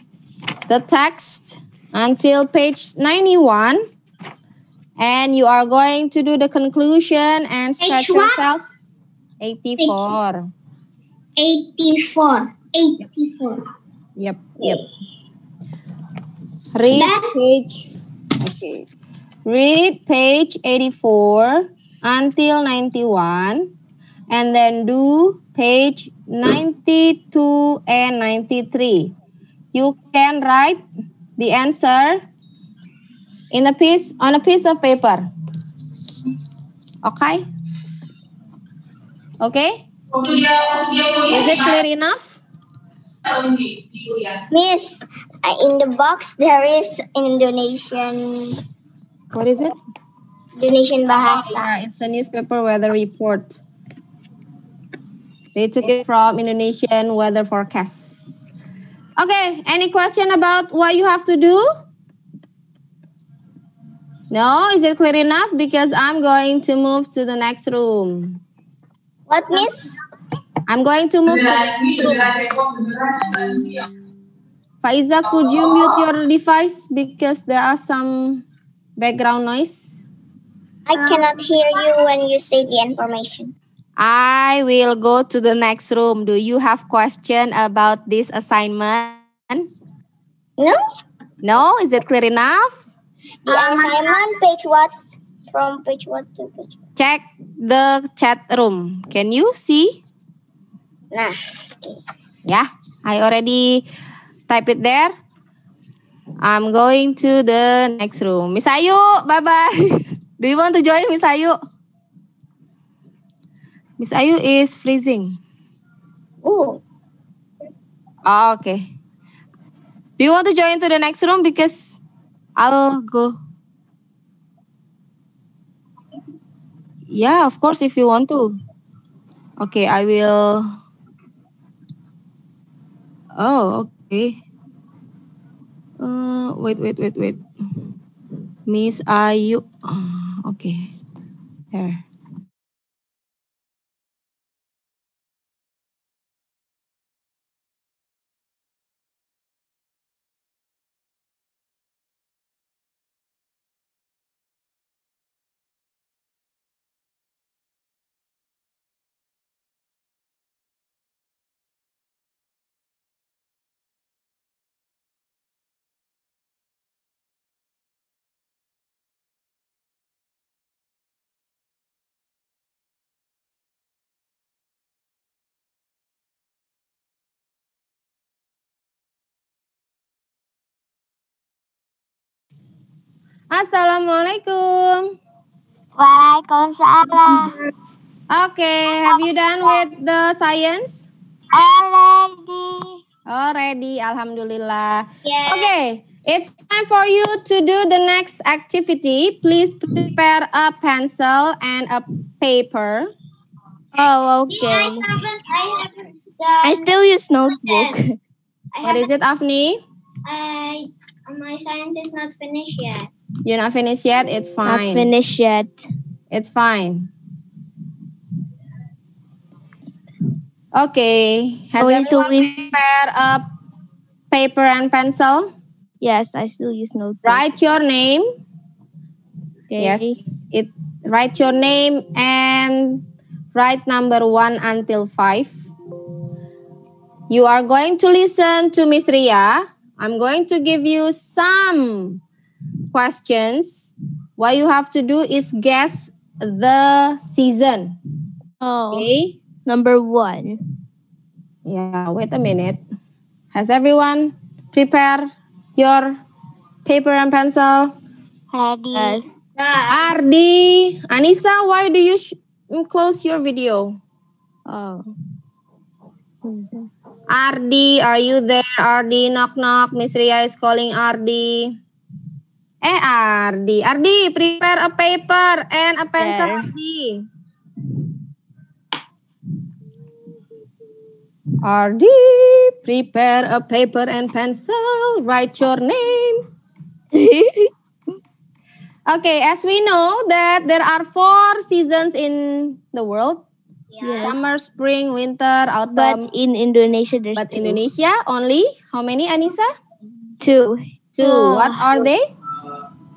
Speaker 1: the text until page 91. And you are going to do the conclusion and stretch yourself. 84.
Speaker 2: 84. 84.
Speaker 1: Yep. Read page. Okay. Read page 84 until 91. And then do page 92 and 93. You can write the answer on a piece of paper. Okay? Okay? Is it clear enough?
Speaker 6: Miss, in the box there is Indonesian.
Speaker 1: What is it?
Speaker 6: Indonesian Bahasa.
Speaker 1: Yeah, it's a newspaper weather report. They took it from Indonesian weather forecast. Okay, any question about what you have to do? No, is it clear enough? Because I'm going to move to the next room.
Speaker 6: What, Miss?
Speaker 1: I'm going to move to the next room. Faiza, could you mute your device because there are some background noise?
Speaker 6: I cannot hear you when you say the information.
Speaker 1: I will go to the next room. Do you have question about this assignment?
Speaker 6: No.
Speaker 1: No? Is it clear enough?
Speaker 6: The assignment, page what? From page what to page what?
Speaker 1: Check the chat room. Can you see?
Speaker 6: Nah. Okay.
Speaker 1: Yeah, I already type it there. I'm going to the next room. Miss Ayu, bye-bye. Do you want to join Miss Ayu? Miss Ayu is freezing.
Speaker 6: Oh.
Speaker 1: Oh, okay. Do you want to join to the next room? Because I'll go. Yeah, of course, if you want to. Okay, I will. Oh, okay. Wait. Miss Ayu. Okay. There. Assalamualaikum.
Speaker 2: Waalaikumsalam.
Speaker 1: Okay, have you done with the science? Already, alhamdulillah.
Speaker 6: Yes.
Speaker 1: Okay, it's time for you to do the next activity. Please prepare a pencil and a paper.
Speaker 3: Oh,
Speaker 6: I
Speaker 3: okay.
Speaker 6: haven't
Speaker 3: I
Speaker 6: done
Speaker 3: still use notebook.
Speaker 6: science.
Speaker 1: What is it, Afni?
Speaker 6: My science is not finished yet.
Speaker 1: You're not finished yet? It's
Speaker 3: Not
Speaker 1: fine.
Speaker 3: finished yet.
Speaker 1: It's fine. Okay. Has
Speaker 3: Going to
Speaker 1: everyone
Speaker 3: leave.
Speaker 1: prepared a paper and pencil?
Speaker 3: Yes, I still use notebook.
Speaker 1: Write your name.
Speaker 3: Okay.
Speaker 1: Yes. Write your name and write number 1 until 5. You are going to listen to Miss Ria. I'm going to give you some questions. What you have to do is guess the season.
Speaker 3: Oh,
Speaker 1: Okay?
Speaker 3: number 1.
Speaker 1: Yeah, wait a minute. Has everyone prepared your paper and pencil?
Speaker 3: Yes.
Speaker 1: Ardi, Anissa, why do you close your video?
Speaker 3: Oh.
Speaker 1: Ardi, are you there? Ardi, knock knock. Miss Ria is calling Ardi. Ardi. Ardi, prepare a paper and a pencil,
Speaker 3: There.
Speaker 1: Ardi. Ardi, prepare a paper and pencil. Write your name. Okay, as we know that there are 4 seasons in the world.
Speaker 3: Yes.
Speaker 1: Summer, spring, winter, autumn.
Speaker 3: But in Indonesia, there's
Speaker 1: But
Speaker 3: 2.
Speaker 1: Indonesia only, how many, Anissa?
Speaker 3: 2.
Speaker 1: 2. What are they?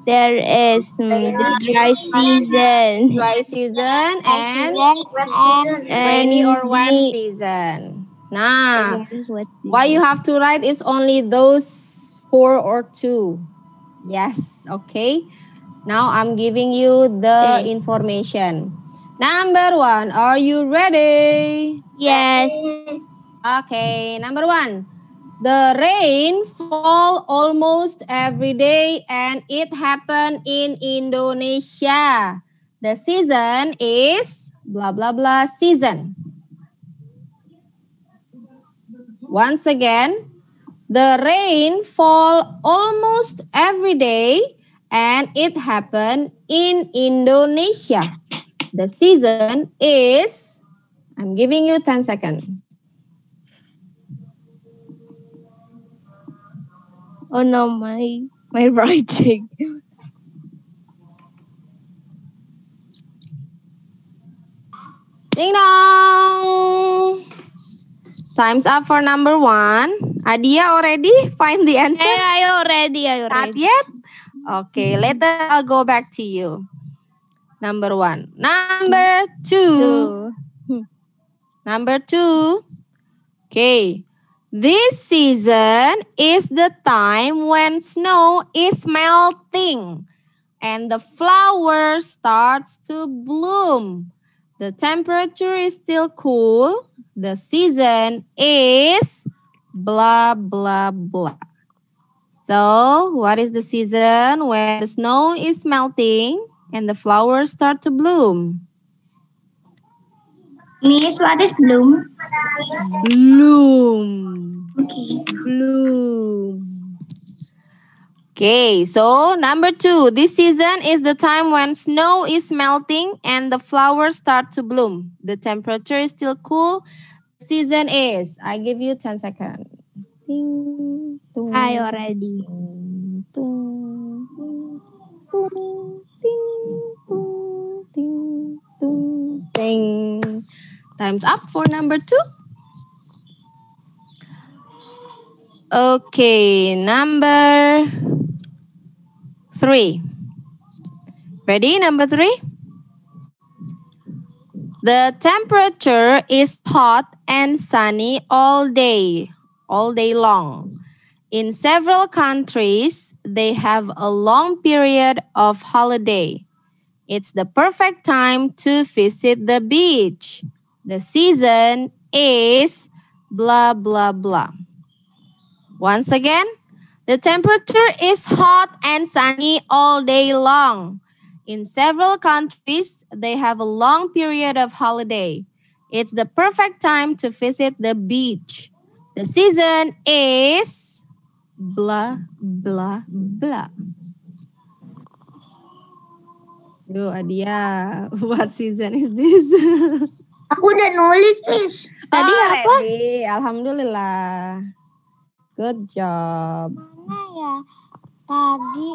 Speaker 3: There is the dry season.
Speaker 1: Dry season and
Speaker 3: And
Speaker 1: rainy or wet
Speaker 3: the-
Speaker 1: season. Nah,
Speaker 3: What is wet season?
Speaker 1: what you have to write is only those 4 or 2. Yes, okay. Now I'm giving you the
Speaker 3: Okay.
Speaker 1: information. Number 1, are you ready?
Speaker 3: Yes.
Speaker 1: Okay, number 1. The rain fall almost every day and it happen in Indonesia. The season is blah blah blah season. Once again, the rain fall almost every day and it happen in Indonesia. The season is, I'm giving you 10 seconds.
Speaker 3: Oh no, my writing.
Speaker 1: Ding dong. Time's up for number 1. Adia already find the answer?
Speaker 3: I already.
Speaker 1: Not yet? Okay, later I'll go back to you. Number 1. Number 2. Number 2. Okay. This season is the time when snow is melting and the flower starts to bloom. The temperature is still cool. The season is blah, blah, blah. So, what is the season when the snow is melting and the flowers start to bloom?
Speaker 2: Miss, what is bloom?
Speaker 1: Bloom.
Speaker 2: Okay.
Speaker 1: Bloom. Okay, so number 2. This season is the time when snow is melting and the flowers start to bloom. The temperature is still cool. The season is, I give you 10 seconds. Ding, dong,
Speaker 3: I already.
Speaker 1: ding, dong, ding, ding, dong, ding, dong, ding. Time's up for number 2. Okay, number 3. Ready, number 3? The temperature is hot and sunny all day long. In several countries, they have a long period of holiday. It's the perfect time to visit the beach. The season is blah, blah, blah. Once again, The temperature is hot and sunny all day long. In several countries, they have a long period of holiday. It's the perfect time to visit the beach. The season is blah, blah, blah. Yo, Adia, what season is this?
Speaker 2: Aku udah nulis, Miss.
Speaker 3: Tadi apa?
Speaker 1: Ready. Alhamdulillah. Good job.
Speaker 3: Mana ya? Tadi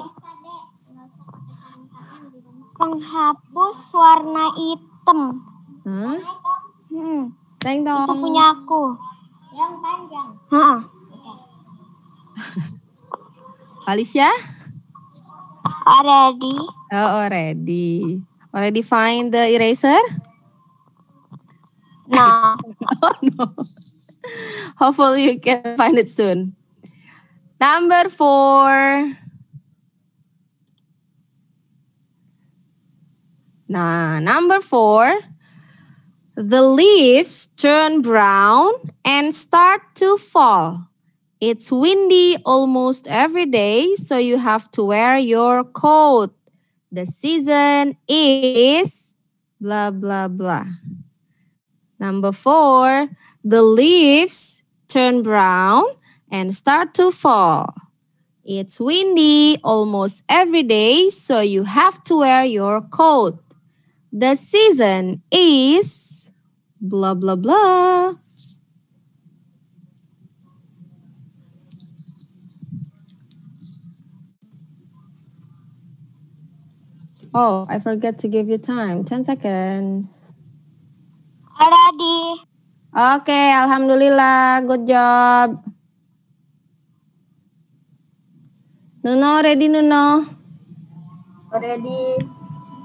Speaker 3: penghapus warna hitam.
Speaker 1: Hah? Teng
Speaker 3: Itu
Speaker 1: dong.
Speaker 3: punya aku.
Speaker 2: Yang panjang.
Speaker 3: Heeh.
Speaker 1: Alicia?
Speaker 3: Already.
Speaker 1: Oh, already. Already find the eraser?
Speaker 3: No.
Speaker 1: Oh, no. Hopefully you can find it soon. Number 4. Nah, number 4. The leaves turn brown and start to fall. It's windy almost every day, so you have to wear your coat. The season is blah, blah, blah. Number 4, the leaves turn brown and start to fall. It's windy almost every day, so you have to wear your coat. The season is blah, blah, blah. Oh, I forgot to give you time. 10 seconds.
Speaker 3: Already.
Speaker 1: Okay, alhamdulillah. Good job. Nuno, ready Nuno?
Speaker 2: Already.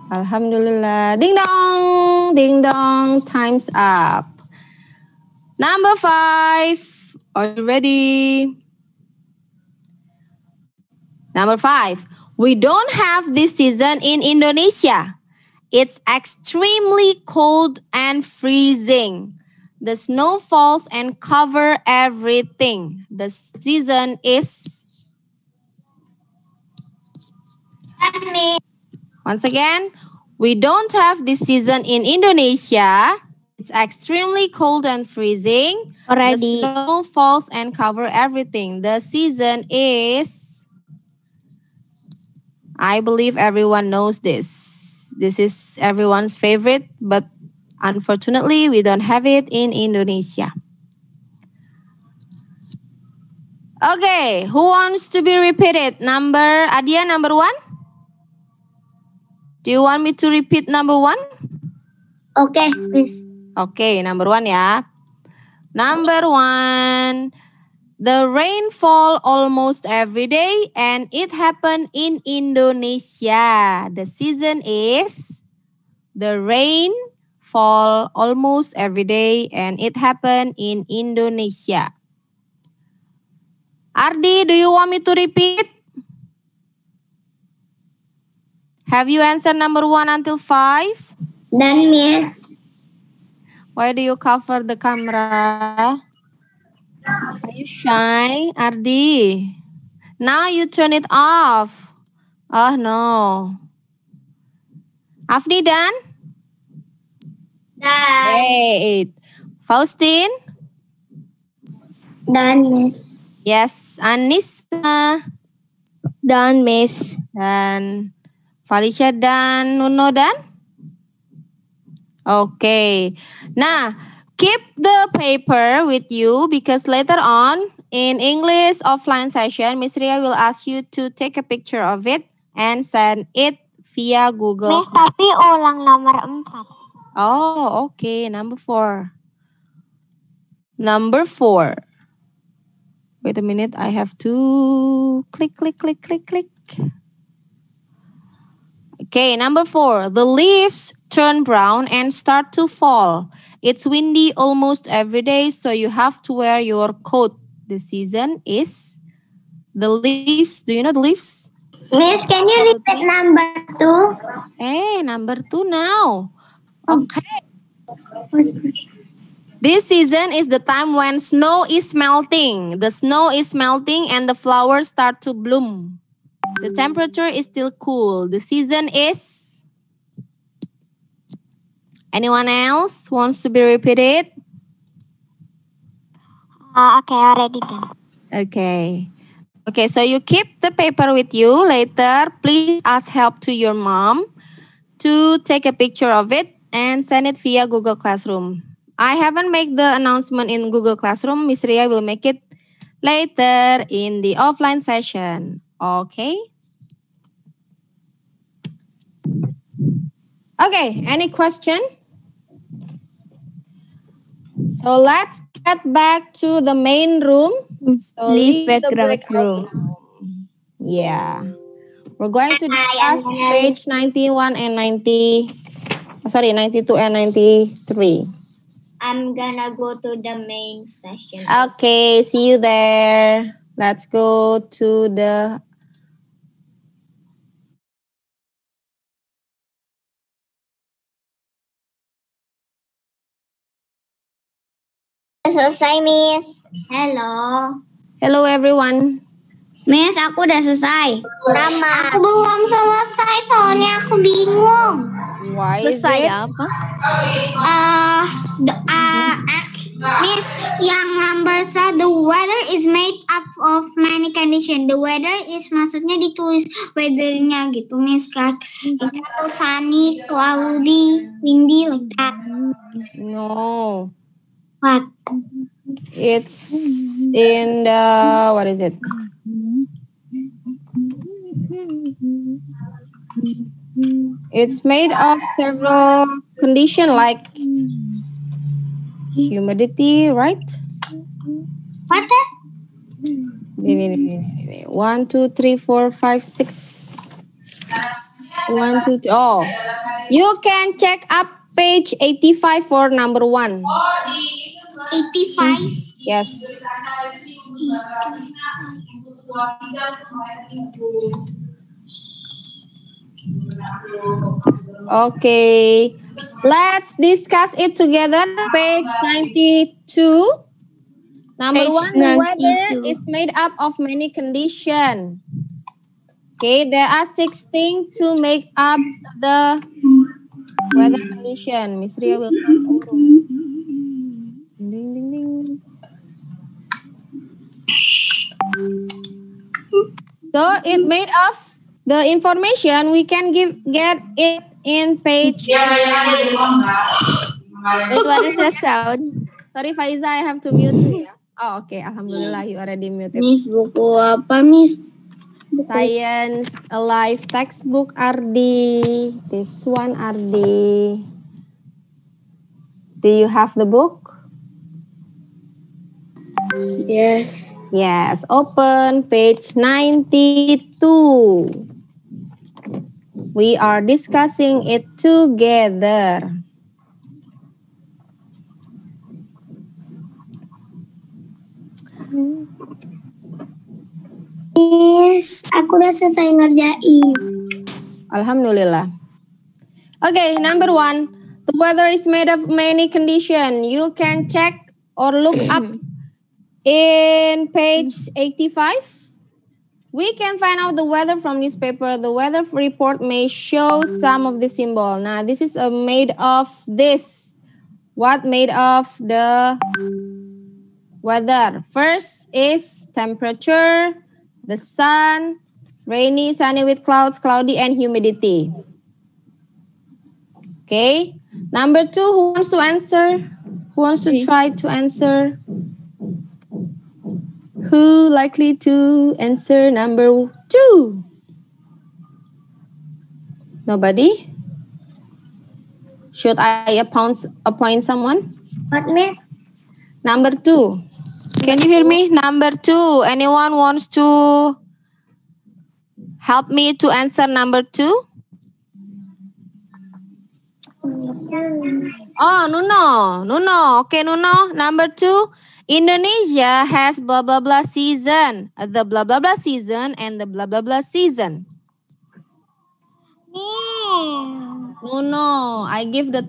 Speaker 1: Alhamdulillah. Ding dong. Ding dong. Time's up. Number 5. Are you ready? Number 5. We don't have this season in Indonesia. It's extremely cold and freezing. The snow falls and cover everything. The season is... Once again, we don't have this season in Indonesia. It's extremely cold and freezing.
Speaker 3: Already.
Speaker 1: The snow falls and cover everything. The season is... I believe everyone knows this. This is everyone's favorite, but unfortunately, we don't have it in Indonesia. Okay, who wants to be repeated? Adia, number 1? Do you want me to repeat number 1?
Speaker 2: Okay, Miss.
Speaker 1: Okay, number 1 ya. Number 1. The rain fall almost every day and it happened in Indonesia. The season is the rain fall almost every day and it happened in Indonesia. Ardi, do you want me to repeat? Have you answered number 1 until 5?
Speaker 2: Done, Miss.
Speaker 1: Why do you cover the camera? Are you shy, Ardi? Now you turn it off. Oh no. Afni done?
Speaker 2: Done.
Speaker 1: Great. Faustin?
Speaker 2: Done, Miss.
Speaker 1: Yes. Anissa?
Speaker 3: Done, Miss.
Speaker 1: Dan Felicia dan Nuno dan? Okay. Nah, keep the paper with you because later on in English offline session, Miss Ria will ask you to take a picture of it and send it via Google.
Speaker 3: Miss, tapi ulang nomor 4.
Speaker 1: Oh, okay. Number 4. Number 4. Wait a minute. I have to click. Okay, number 4. The leaves turn brown and start to fall. It's windy almost every day, so you have to wear your coat. The season is the leaves. Do you know the leaves?
Speaker 2: Miss, can you repeat number 2?
Speaker 1: Hey, number 2 now. Okay. This season is the time when snow is melting. The snow is melting and the flowers start to bloom. The temperature is still cool. The season is... Anyone else wants to be repeated?
Speaker 2: Okay, already done.
Speaker 1: Okay. Okay, so you keep the paper with you. Later, please ask help to your mom to take a picture of it and send it via Google Classroom. I haven't made the announcement in Google Classroom. Miss Ria will make it later in the offline session. Okay? Okay, any question? So let's get back to the main room. So leave the breakout room. Yeah. We're going to discuss page 91 and 92 and 93.
Speaker 6: I'm gonna go to the main session.
Speaker 1: Okay, see you there. Let's go to the...
Speaker 2: Selesai, Miss.
Speaker 6: Hello.
Speaker 1: Hello everyone.
Speaker 2: Miss, aku udah selesai. Sama. Aku belum selesai, soalnya aku bingung.
Speaker 1: Why is it?
Speaker 3: apa?
Speaker 2: Miss, yang number said the weather is made up of many conditions. The weather is maksudnya ditulis weathernya gitu, Miss. Example sunny, cloudy, windy, like that.
Speaker 1: No.
Speaker 2: What?
Speaker 1: It's in the... What is it? It's made of several conditions like humidity, right?
Speaker 2: What?
Speaker 1: 1, 2, 3, 4, 5, 6. 1, 2, 3. Oh, you can check up page 85 for number 1.
Speaker 2: 85?
Speaker 1: Yes. Okay, let's discuss it together. Page 92. Number
Speaker 3: Page
Speaker 1: 1, the
Speaker 3: 92.
Speaker 1: weather is made up of many conditions. Okay, there are 6 things to make up the weather condition. Miss Ria will find all rooms. Ding, ding, ding. So it made of the information we can get it in page.
Speaker 3: What is that sound?
Speaker 1: Sorry Faiza, I have to mute you ya. Oh okay, alhamdulillah you already muted.
Speaker 2: Miss, buku apa, Miss?
Speaker 1: Science Alive textbook Ardi. This one Ardi. Do you have the book?
Speaker 2: Yes.
Speaker 1: Yes, open page 92. We are discussing it together.
Speaker 2: Miss, aku udah selesai ngerjain.
Speaker 1: Alhamdulillah. Okay, number 1. The weather is made of many conditions. You can check or look up in page 85. We can find out the weather from newspaper. The weather report may show some of the symbol. Now, this is made of this. What made of the weather? First is temperature, the sun, rainy, sunny with clouds, cloudy, and humidity. Okay. Number 2, who wants to answer? Who wants to try to answer? Who likely to answer number 2? Nobody? Should I appoint someone?
Speaker 2: What, Miss?
Speaker 1: Number 2. Can you hear me? Number 2. Anyone wants to help me to answer number 2? Oh, Nuno. Okay, Nuno. Number 2. Indonesia has blah blah blah season, the blah blah blah season, and the blah blah blah season. Nuno, I give the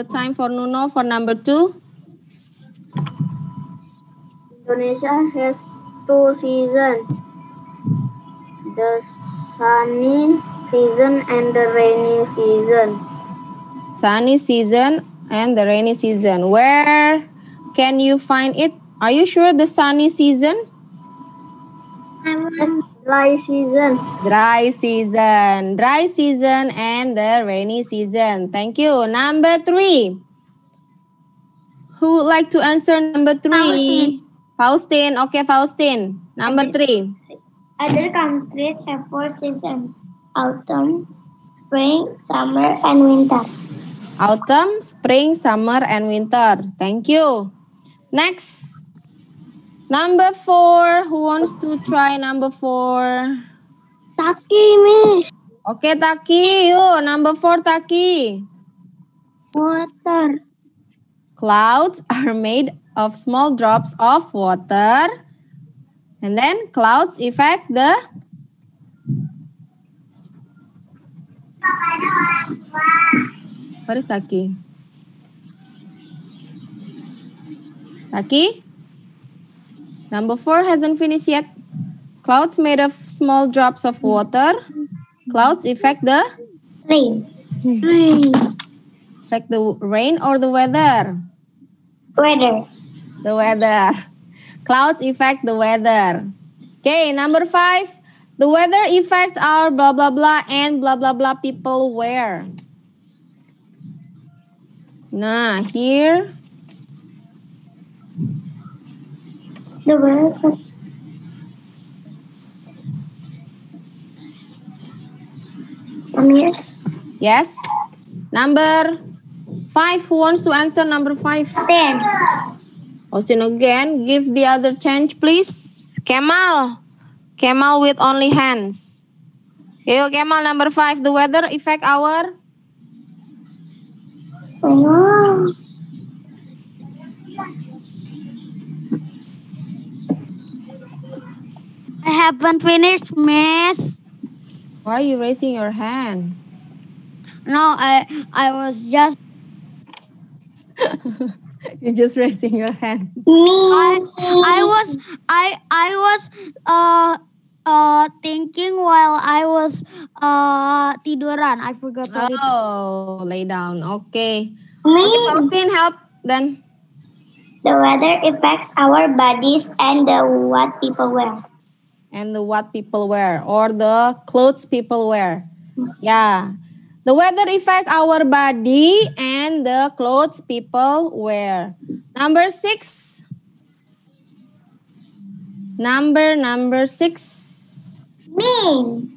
Speaker 1: time for Nuno for number 2.
Speaker 2: Indonesia has 2 seasons, the sunny season and the rainy season.
Speaker 1: Sunny season and the rainy season. Where can you find it? Are you sure the sunny season?
Speaker 2: Dry season.
Speaker 1: Dry season. Dry season and the rainy season. Thank you. Number 3. Who would like to answer number 3? Faustin. Okay, Faustin. Number 3.
Speaker 6: Other countries have 4 seasons: autumn, spring, summer, and winter.
Speaker 1: Autumn, spring, summer, and winter. Thank you. Next. Number 4. Who wants to try number 4?
Speaker 2: Taki, Miss.
Speaker 1: Okay, Taki. You, number 4, Taki.
Speaker 2: Water.
Speaker 1: Clouds are made of small drops of water. And then clouds affect the... Where is Taki? Taki? Number 4 hasn't finished yet. Clouds made of small drops of water. Clouds affect the...
Speaker 6: Rain.
Speaker 2: Rain.
Speaker 1: Affect the rain or the weather?
Speaker 6: Weather.
Speaker 1: The weather. Clouds affect the weather. Okay, number 5. The weather affects our blah, blah, blah and blah, blah, blah people where? Nah, here.
Speaker 6: The weather. Yes.
Speaker 1: Yes. Number 5. Who wants to answer number 5?
Speaker 6: Stand.
Speaker 1: Austin again. Give the other chance, please. Kemal. Kemal with only hands. Yo, Kemal, number 5. The weather affect our...
Speaker 6: Oh.
Speaker 3: I haven't finished, Miss.
Speaker 1: Why are you raising your hand?
Speaker 3: No, I was just...
Speaker 1: You're just raising your hand.
Speaker 3: I was thinking while I was tiduran. I forgot to read.
Speaker 1: Oh, lay down. Okay. Okay, Faustin, help then.
Speaker 6: The weather affects our bodies and what people wear.
Speaker 1: And the what people wear or the clothes people wear. Yeah. The weather affect our body and the clothes people wear. Number 6. Number 6.
Speaker 6: Me.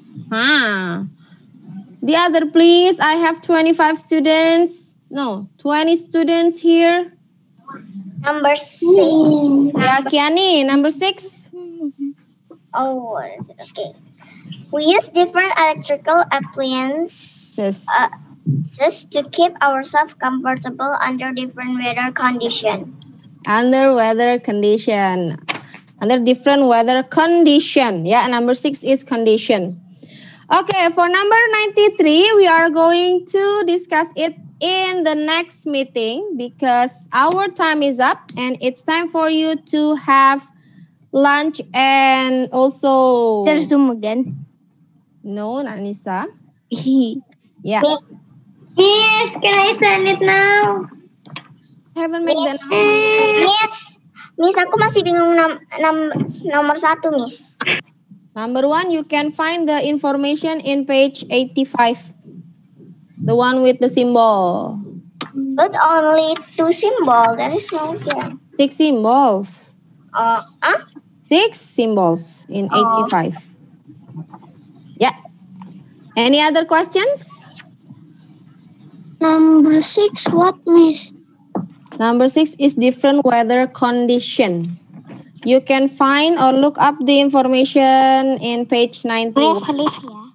Speaker 1: The other, please. I have 25 students. No, 20 students here.
Speaker 6: Number 6.
Speaker 1: Yeah, Kiani, number 6.
Speaker 6: Oh, what is it? Okay. We use different electrical appliances to keep ourselves comfortable under different weather conditions.
Speaker 1: Under weather condition. Under different weather condition. Yeah, number 6 is condition. Okay, for number 93, we are going to discuss it in the next meeting because our time is up and it's time for you to have lunch and also...
Speaker 3: There's Zoom again.
Speaker 1: No, not Nisa. Yeah.
Speaker 6: Yes, can I send it now?
Speaker 1: I haven't made that.
Speaker 6: Yes. Miss, aku masih bingung nomor 1, Miss.
Speaker 1: Number 1, you can find the information in page 85. The one with the symbol.
Speaker 6: But only 2 symbols. There is no there.
Speaker 1: 6 symbols. 6 symbols in 85. Yeah. Any other questions?
Speaker 2: Number 6, what, Miss?
Speaker 1: Number 6 is different weather condition. You can find or look up the information in page 90.
Speaker 2: Felicia.